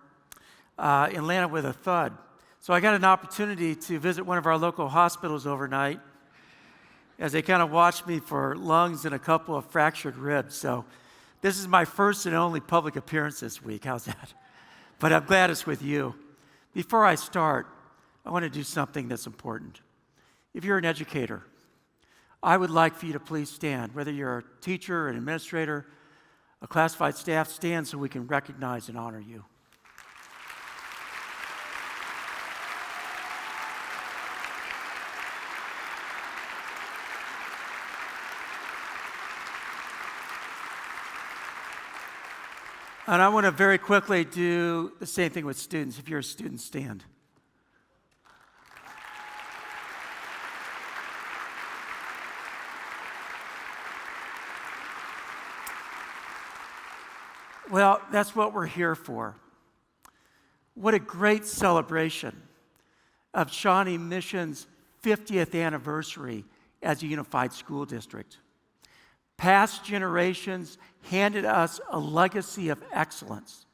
Speaker 17: and landed with a thud. So I got an opportunity to visit one of our local hospitals overnight as they kind of watched me for lungs and a couple of fractured ribs. So this is my first and only public appearance this week. How's that? But I'm glad it's with you. Before I start, I want to do something that's important. If you're an educator, I would like for you to please stand. Whether you're a teacher, an administrator, a classified staff, stand so we can recognize and honor you. And I want to very quickly do the same thing with students. If you're a student, stand. Well, that's what we're here for. What a great celebration of Shawnee Mission's 50th anniversary as a unified school district. Past generations handed us a legacy of excellence.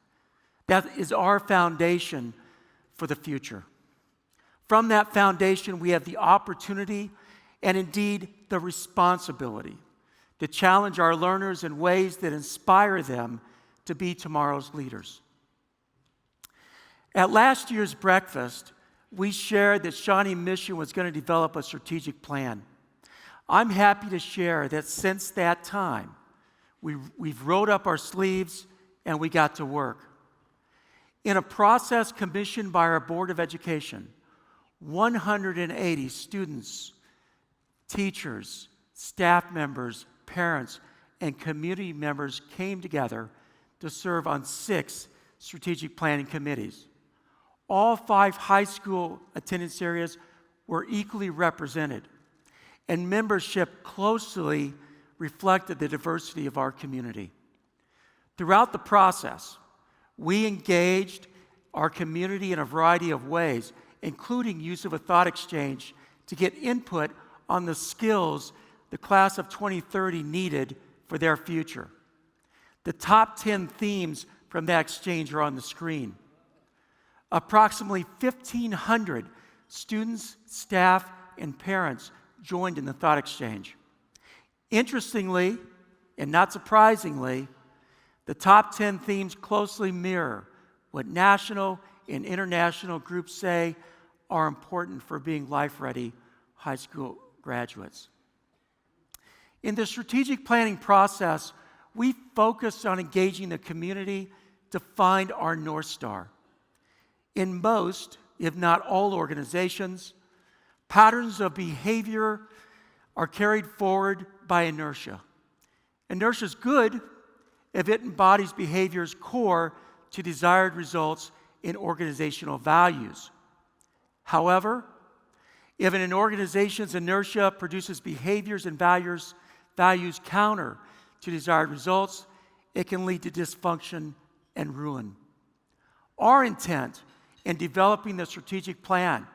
Speaker 17: That is our foundation for the future. From that foundation, we have the opportunity and indeed the responsibility to challenge our learners in ways that inspire them to be tomorrow's leaders. At last year's breakfast, we shared that Shawnee Mission was going to develop a strategic plan. I'm happy to share that since that time, we've rolled up our sleeves and we got to work. In a process commissioned by our Board of Education, 180 students, teachers, staff members, parents, and community members came together to serve on 6 strategic planning committees. All 5 high school attendance areas were equally represented, and membership closely reflected the diversity of our community. Throughout the process, we engaged our community in a variety of ways, including use of a thought exchange to get input on the skills the class of 2030 needed for their future. The top 10 themes from that exchange are on the screen. Approximately 1,500 students, staff, and parents joined in the thought exchange. Interestingly, and not surprisingly, the top 10 themes closely mirror what national and international groups say are important for being life-ready high school graduates. In the strategic planning process, we focused on engaging the community to find our North Star. In most, if not all organizations, patterns of behavior are carried forward by inertia. Inertia is good if it embodies behaviors core to desired results in organizational values. However, if an organization's inertia produces behaviors and values counter to desired results, it can lead to dysfunction and ruin. Our intent in developing the strategic plan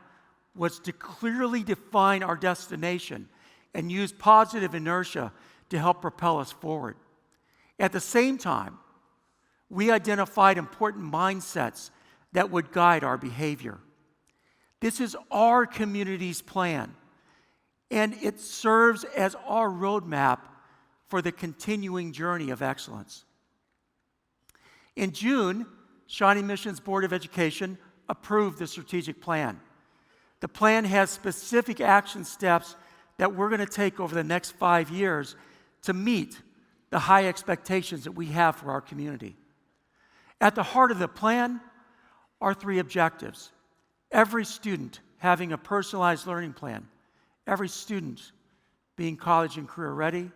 Speaker 17: was to clearly define our destination and use positive inertia to help propel us forward. At the same time, we identified important mindsets that would guide our behavior. This is our community's plan, and it serves as our roadmap for the continuing journey of excellence. In June, Shawnee Mission's Board of Education approved the strategic plan. The plan has specific action steps that we're going to take over the next 5 years to meet the high expectations that we have for our community. At the heart of the plan are 3 objectives. Every student having a personalized learning plan, every student being college and career ready,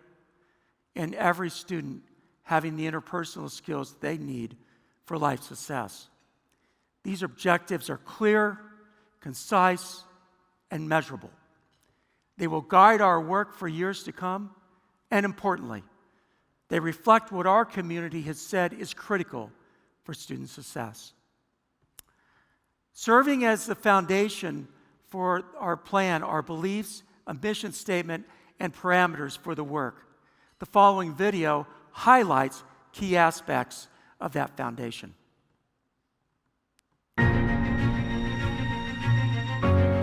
Speaker 17: and every student having the interpersonal skills they need for life success. These objectives are clear, concise, and measurable. They will guide our work for years to come, and importantly, they reflect what our community has said is critical for student success. Serving as the foundation for our plan are beliefs, a mission statement, and parameters for the work. The following video highlights key aspects of that foundation.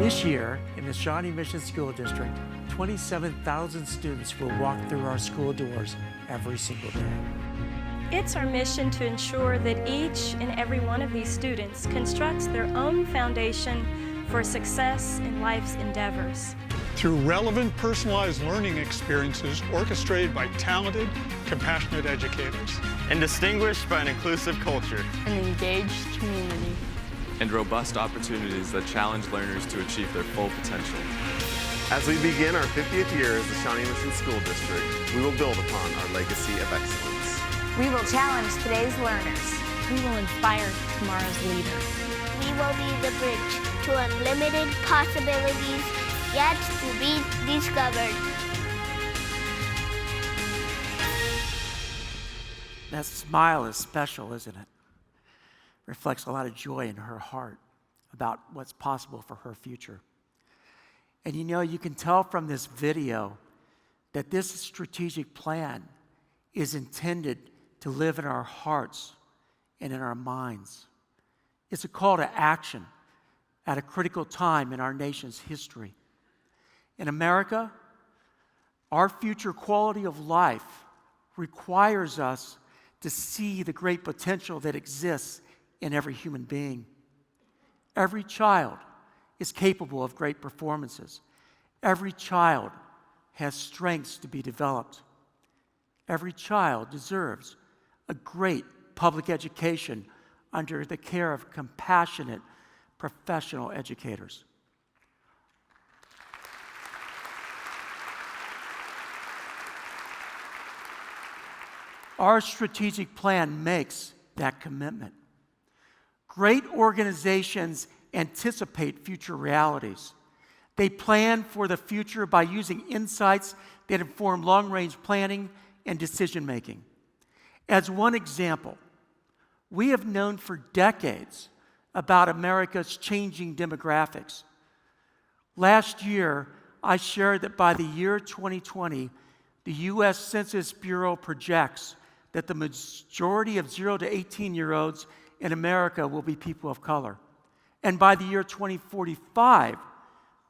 Speaker 18: This year, in the Shawnee Mission School District, 27,000 students will walk through our school doors every single day.
Speaker 19: It's our mission to ensure that each and every one of these students constructs their own foundation for success in life's endeavors.
Speaker 20: Through relevant, personalized learning experiences orchestrated by talented, compassionate educators.
Speaker 21: And distinguished by an inclusive culture.
Speaker 22: An engaged community.
Speaker 8: And robust opportunities that challenge learners to achieve their full potential.
Speaker 25: As we begin our 50th year as the Shawnee Mission School District, we will build upon our legacy of excellence.
Speaker 27: We will challenge today's learners.
Speaker 19: We will inspire tomorrow's leaders.
Speaker 11: We will be the bridge to unlimited possibilities yet to be discovered.
Speaker 17: That smile is special, isn't it? Reflects a lot of joy in her heart about what's possible for her future. And you know, you can tell from this video that this strategic plan is intended to live in our hearts and in our minds. It's a call to action at a critical time in our nation's history. In America, our future quality of life requires us to see the great potential that exists in every human being. Every child is capable of great performances. Every child has strengths to be developed. Every child deserves a great public education under the care of compassionate professional educators. Our strategic plan makes that commitment. Great organizations anticipate future realities. They plan for the future by using insights that inform long-range planning and decision-making. As one example, we have known for decades about America's changing demographics. Last year, I shared that by the year 2020, the U.S. Census Bureau projects that the majority of 0 to 18-year-olds in America will be people of color. And by the year 2045,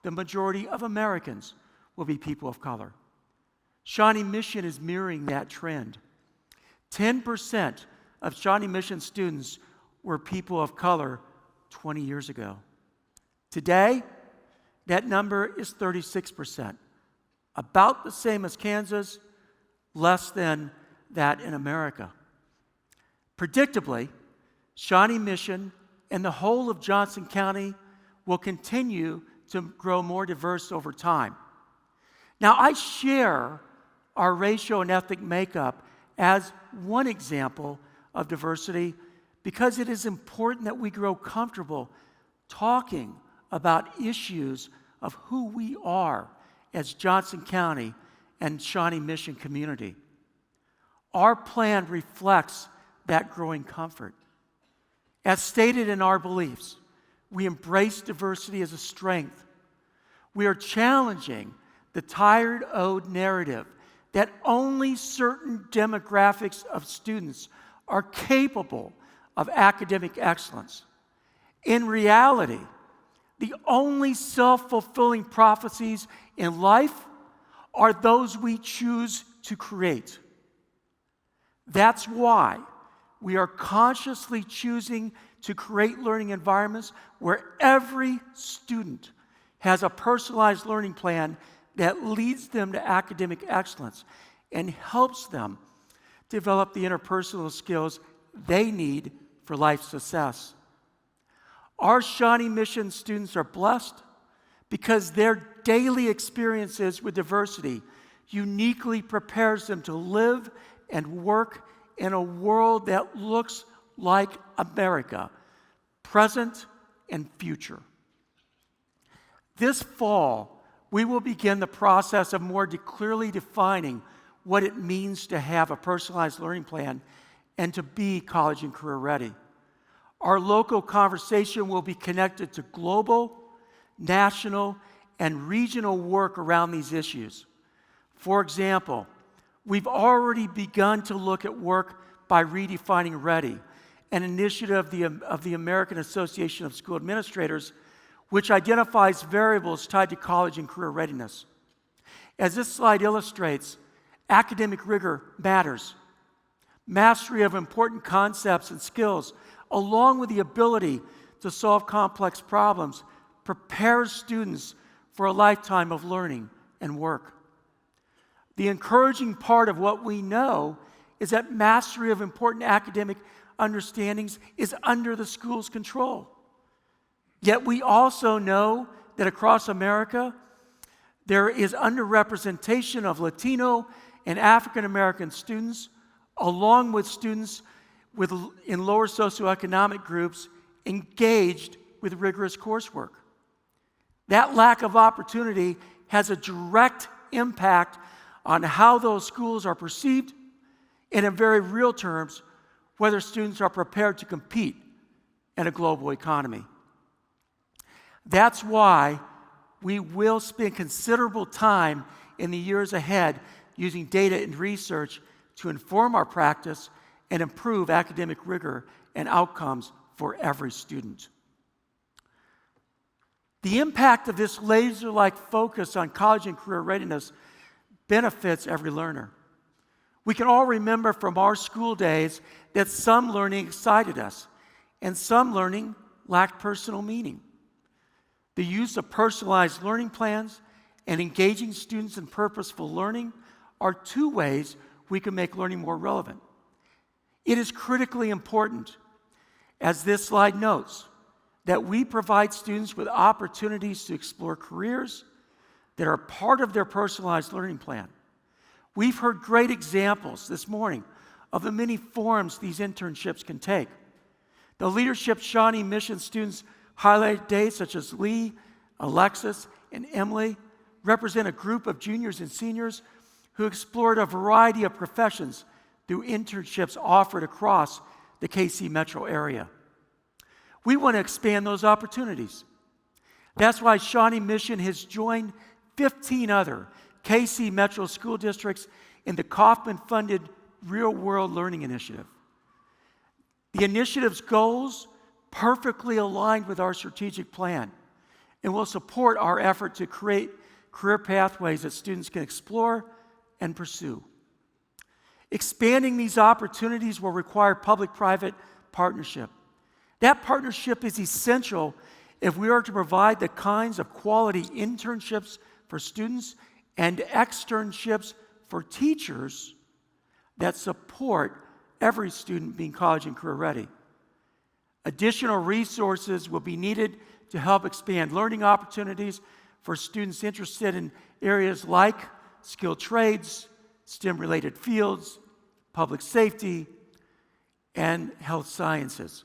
Speaker 17: the majority of Americans will be people of color. Shawnee Mission is mirroring that trend. 10% of Shawnee Mission students were people of color 20 years ago. Today, that number is 36%, about the same as Kansas, less than that in America. Predictably, Shawnee Mission and the whole of Johnson County will continue to grow more diverse over time. Now, I share our racial and ethnic makeup as one example of diversity because it is important that we grow comfortable talking about issues of who we are as Johnson County and Shawnee Mission community. Our plan reflects that growing comfort. As stated in our beliefs, we embrace diversity as a strength. We are challenging the tired, old narrative that only certain demographics of students are capable of academic excellence. In reality, the only self-fulfilling prophecies in life are those we choose to create. That's why we are consciously choosing to create learning environments where every student has a personalized learning plan that leads them to academic excellence and helps them develop the interpersonal skills they need for life success. Our Shawnee Mission students are blessed because their daily experiences with diversity uniquely prepares them to live and work in a world that looks like America, present and future. This fall, we will begin the process of more clearly defining what it means to have a personalized learning plan and to be college and career ready. Our local conversation will be connected to global, national, and regional work around these issues. For example, we've already begun to look at work by Redefining Ready, an initiative of the American Association of School Administrators, which identifies variables tied to college and career readiness. As this slide illustrates, academic rigor matters. Mastery of important concepts and skills, along with the ability to solve complex problems, prepares students for a lifetime of learning and work. The encouraging part of what we know is that mastery of important academic understandings is under the school's control. Yet we also know that across America, there is underrepresentation of Latino and African American students, along with students in lower socioeconomic groups engaged with rigorous coursework. That lack of opportunity has a direct impact on how those schools are perceived, and in very real terms, whether students are prepared to compete in a global economy. That's why we will spend considerable time in the years ahead using data and research to inform our practice and improve academic rigor and outcomes for every student. The impact of this laser-like focus on college and career readiness benefits every learner. We can all remember from our school days that some learning excited us and some learning lacked personal meaning. The use of personalized learning plans and engaging students in purposeful learning are two ways we can make learning more relevant. It is critically important, as this slide notes, that we provide students with opportunities to explore careers that are part of their personalized learning plan. We've heard great examples this morning of the many forms these internships can take. The leadership Shawnee Mission students highlighted today, such as Lee, Alexis, and Emily, represent a group of juniors and seniors who explored a variety of professions through internships offered across the KC metro area. We want to expand those opportunities. That's why Shawnee Mission has joined 15 other KC Metro school districts in the Kauffman-funded Real World Learning Initiative. The initiative's goals perfectly aligned with our strategic plan and will support our effort to create career pathways that students can explore and pursue. Expanding these opportunities will require public-private partnership. That partnership is essential if we are to provide the kinds of quality internships for students and externships for teachers that support every student being college and career ready. Additional resources will be needed to help expand learning opportunities for students interested in areas like skilled trades, STEM-related fields, public safety, and health sciences.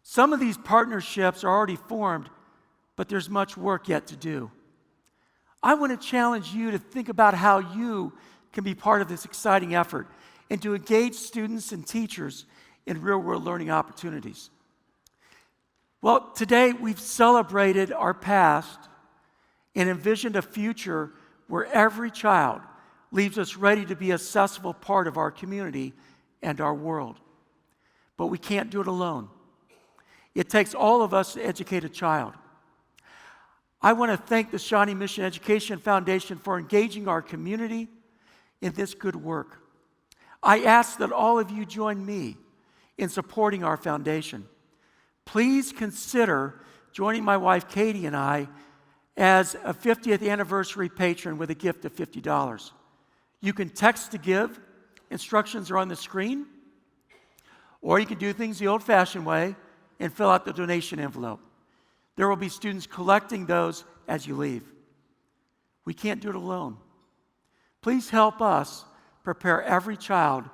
Speaker 17: Some of these partnerships are already formed, but there's much work yet to do. I want to challenge you to think about how you can be part of this exciting effort and to engage students and teachers in real-world learning opportunities. Well, today we've celebrated our past and envisioned a future where every child leaves us ready to be an accessible part of our community and our world. But we can't do it alone. It takes all of us to educate a child. I want to thank the Shawnee Mission Education Foundation for engaging our community in this good work. I ask that all of you join me in supporting our foundation. Please consider joining my wife Katie and I as a 50th anniversary patron with a gift of $50. You can text to give. Instructions are on the screen. Or you can do things the old-fashioned way and fill out the donation envelope. There will be students collecting those as you leave. We can't do it alone. Please help us prepare every child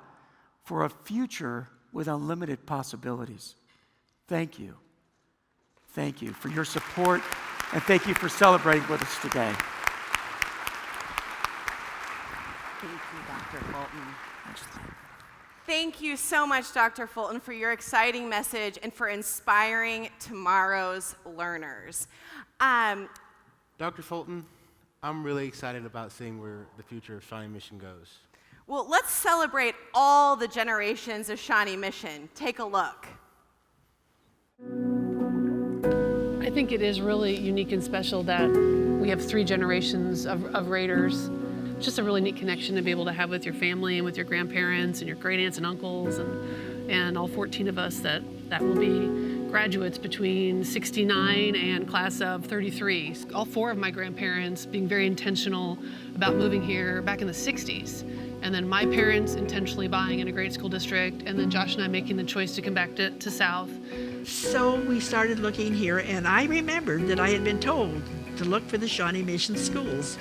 Speaker 17: for a future with unlimited possibilities. Thank you. Thank you for your support, and thank you for celebrating with us today.
Speaker 4: Thank you, Dr. Fulton. Thank you so much, Dr. Fulton, for your exciting message and for inspiring tomorrow's learners.
Speaker 7: Dr. Fulton, I'm really excited about seeing where the future of Shawnee Mission goes.
Speaker 4: Well, let's celebrate all the generations of Shawnee Mission. Take a look.
Speaker 1: I think it is really unique and special that we have 3 generations of Raiders. Just a really neat connection to be able to have with your family and with your grandparents and your great aunts and uncles and all 14 of us that will be graduates between 69 and class of 33. All 4 of my grandparents being very intentional about moving here back in the 60s. And then my parents intentionally buying in a great school district, and then Josh and I making the choice to come back to South.
Speaker 2: So we started looking here, and I remembered that I had been told to look for the Shawnee Mission schools.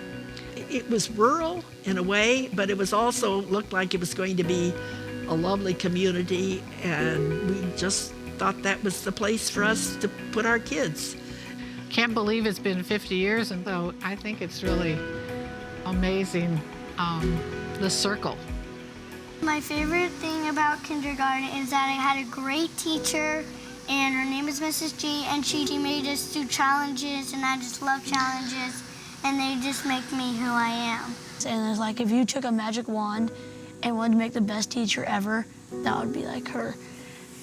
Speaker 2: It was rural in a way, but it was also looked like it was going to be a lovely community, and we just thought that was the place for us to put our kids.
Speaker 3: Can't believe it's been 50 years, and though I think it's really amazing, the circle.
Speaker 11: My favorite thing about kindergarten is that I had a great teacher, and her name is Mrs. G, and she made us do challenges, and I just love challenges, and they just make me who I am.
Speaker 5: And it's like if you took a magic wand and wanted to make the best teacher ever, that would be like her.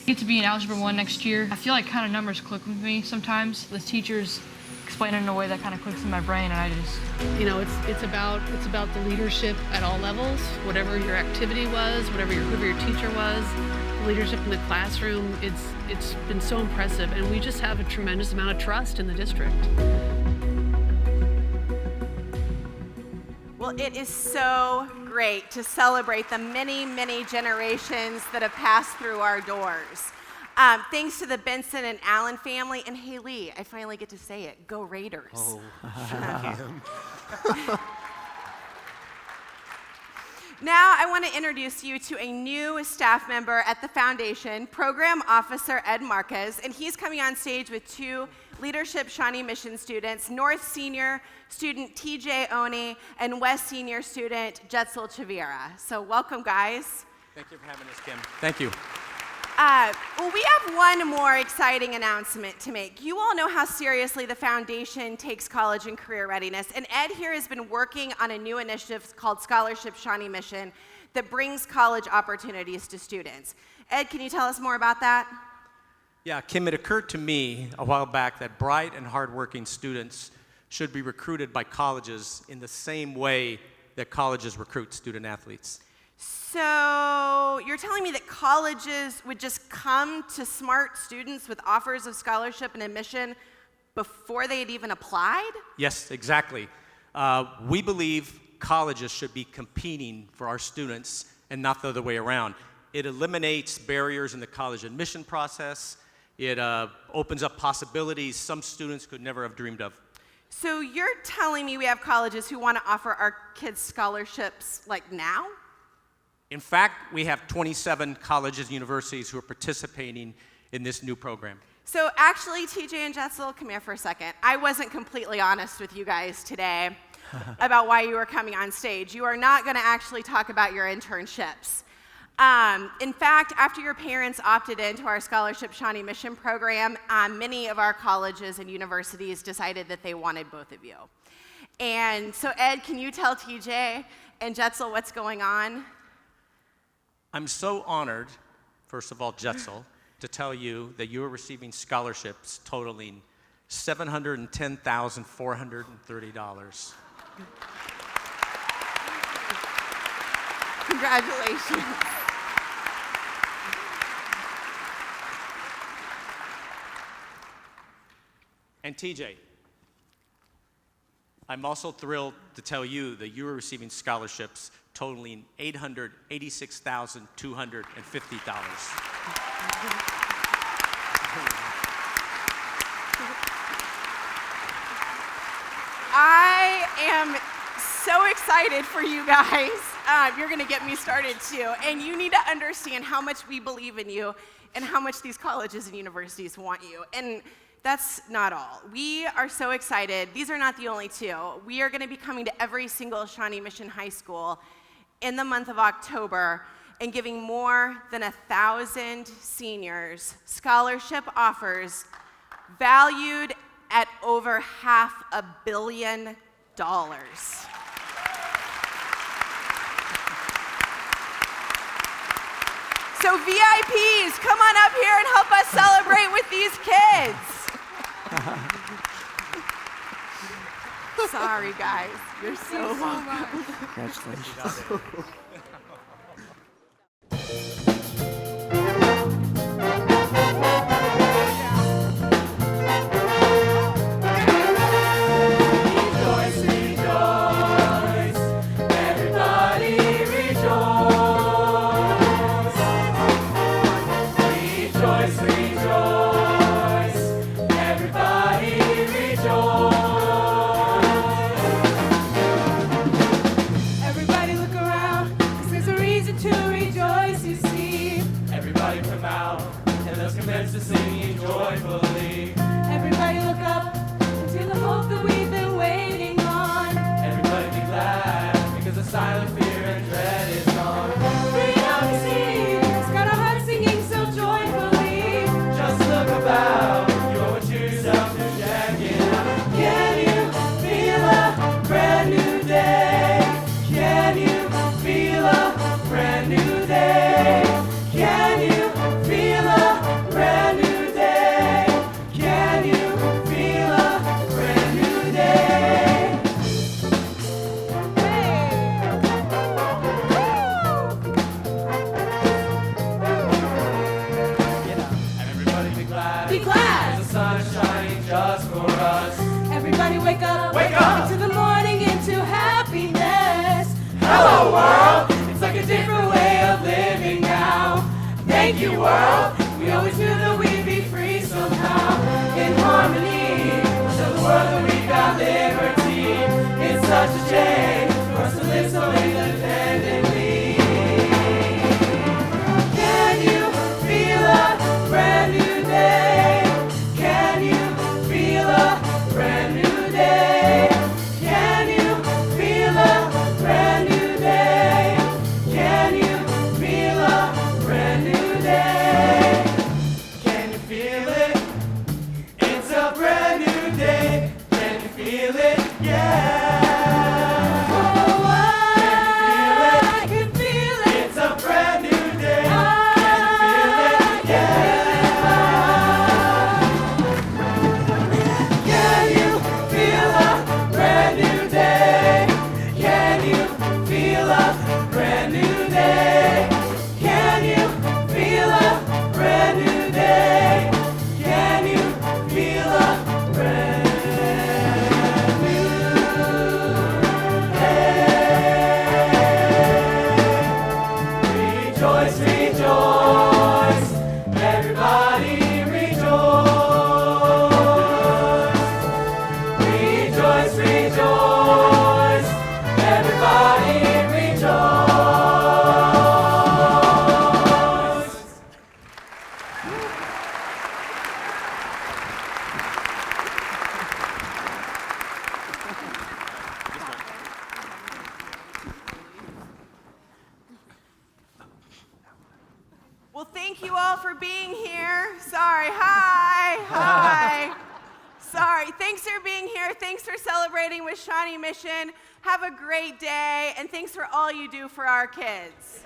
Speaker 6: I get to be in Algebra 1 next year. I feel like kind of numbers click with me sometimes. The teachers explain it in a way that kind of clicks in my brain, and I just...
Speaker 1: You know, it's about the leadership at all levels, whatever your activity was, whoever your teacher was, leadership in the classroom. It's been so impressive, and we just have a tremendous amount of trust in the district.
Speaker 4: Well, it is so great to celebrate the many, many generations that have passed through our doors. Thanks to the Benson and Allen family, and hey, Lee, I finally get to say it, go Raiders.
Speaker 7: Oh, thank you.
Speaker 4: Now I want to introduce you to a new staff member at the foundation, Program Officer Ed Marquez, and he's coming on stage with 2 Leadership Shawnee Mission students, North Senior student TJ Oni and West Senior student Jetzel Chavira. So welcome, guys.
Speaker 10: Thank you for having us, Kim. Thank you.
Speaker 4: Well, we have one more exciting announcement to make. You all know how seriously the foundation takes college and career readiness, and Ed here has been working on a new initiative called Scholarship Shawnee Mission that brings college opportunities to students. Ed, can you tell us more about that?
Speaker 9: Yeah, Kim, it occurred to me a while back that bright and hardworking students should be recruited by colleges in the same way that colleges recruit student athletes.
Speaker 4: So you're telling me that colleges would just come to smart students with offers of scholarship and admission before they had even applied?
Speaker 9: Yes, exactly. We believe colleges should be competing for our students and not the other way around. It eliminates barriers in the college admission process. It opens up possibilities some students could never have dreamed of.
Speaker 4: So you're telling me we have colleges who want to offer our kids scholarships like now?
Speaker 9: In fact, we have 27 colleges and universities who are participating in this new program.
Speaker 4: So actually, TJ and Jetzel, come here for a second. I wasn't completely honest with you guys today about why you were coming on stage. You are not going to actually talk about your internships. In fact, after your parents opted into our Scholarship Shawnee Mission program, many of our colleges and universities decided that they wanted both of you. And so Ed, can you tell TJ and Jetzel what's going on?
Speaker 9: I'm so honored, first of all, Jetzel, to tell you that you are receiving scholarships totaling $710,430.
Speaker 4: Congratulations.
Speaker 9: And TJ, I'm also thrilled to tell you that you are receiving scholarships totaling $886,250.
Speaker 4: I am so excited for you guys. You're going to get me started too. And you need to understand how much we believe in you and how much these colleges and universities want you. And that's not all. We are so excited. These are not the only two. We are going to be coming to every single Shawnee Mission High School in the month of October and giving more than 1,000 seniors scholarship offers valued at over $500 million. So VIPs, come on up here and help us celebrate with these kids. Sorry, guys. You're so welcome.
Speaker 17: Congratulations.
Speaker 12: Brand new day. Rejoice, rejoice, everybody rejoice. Rejoice, rejoice, everybody rejoice.
Speaker 4: Well, thank you all for being here. Sorry, hi, hi. Sorry, thanks for being here. Thanks for celebrating with Shawnee Mission. Have a great day, and thanks for all you do for our kids.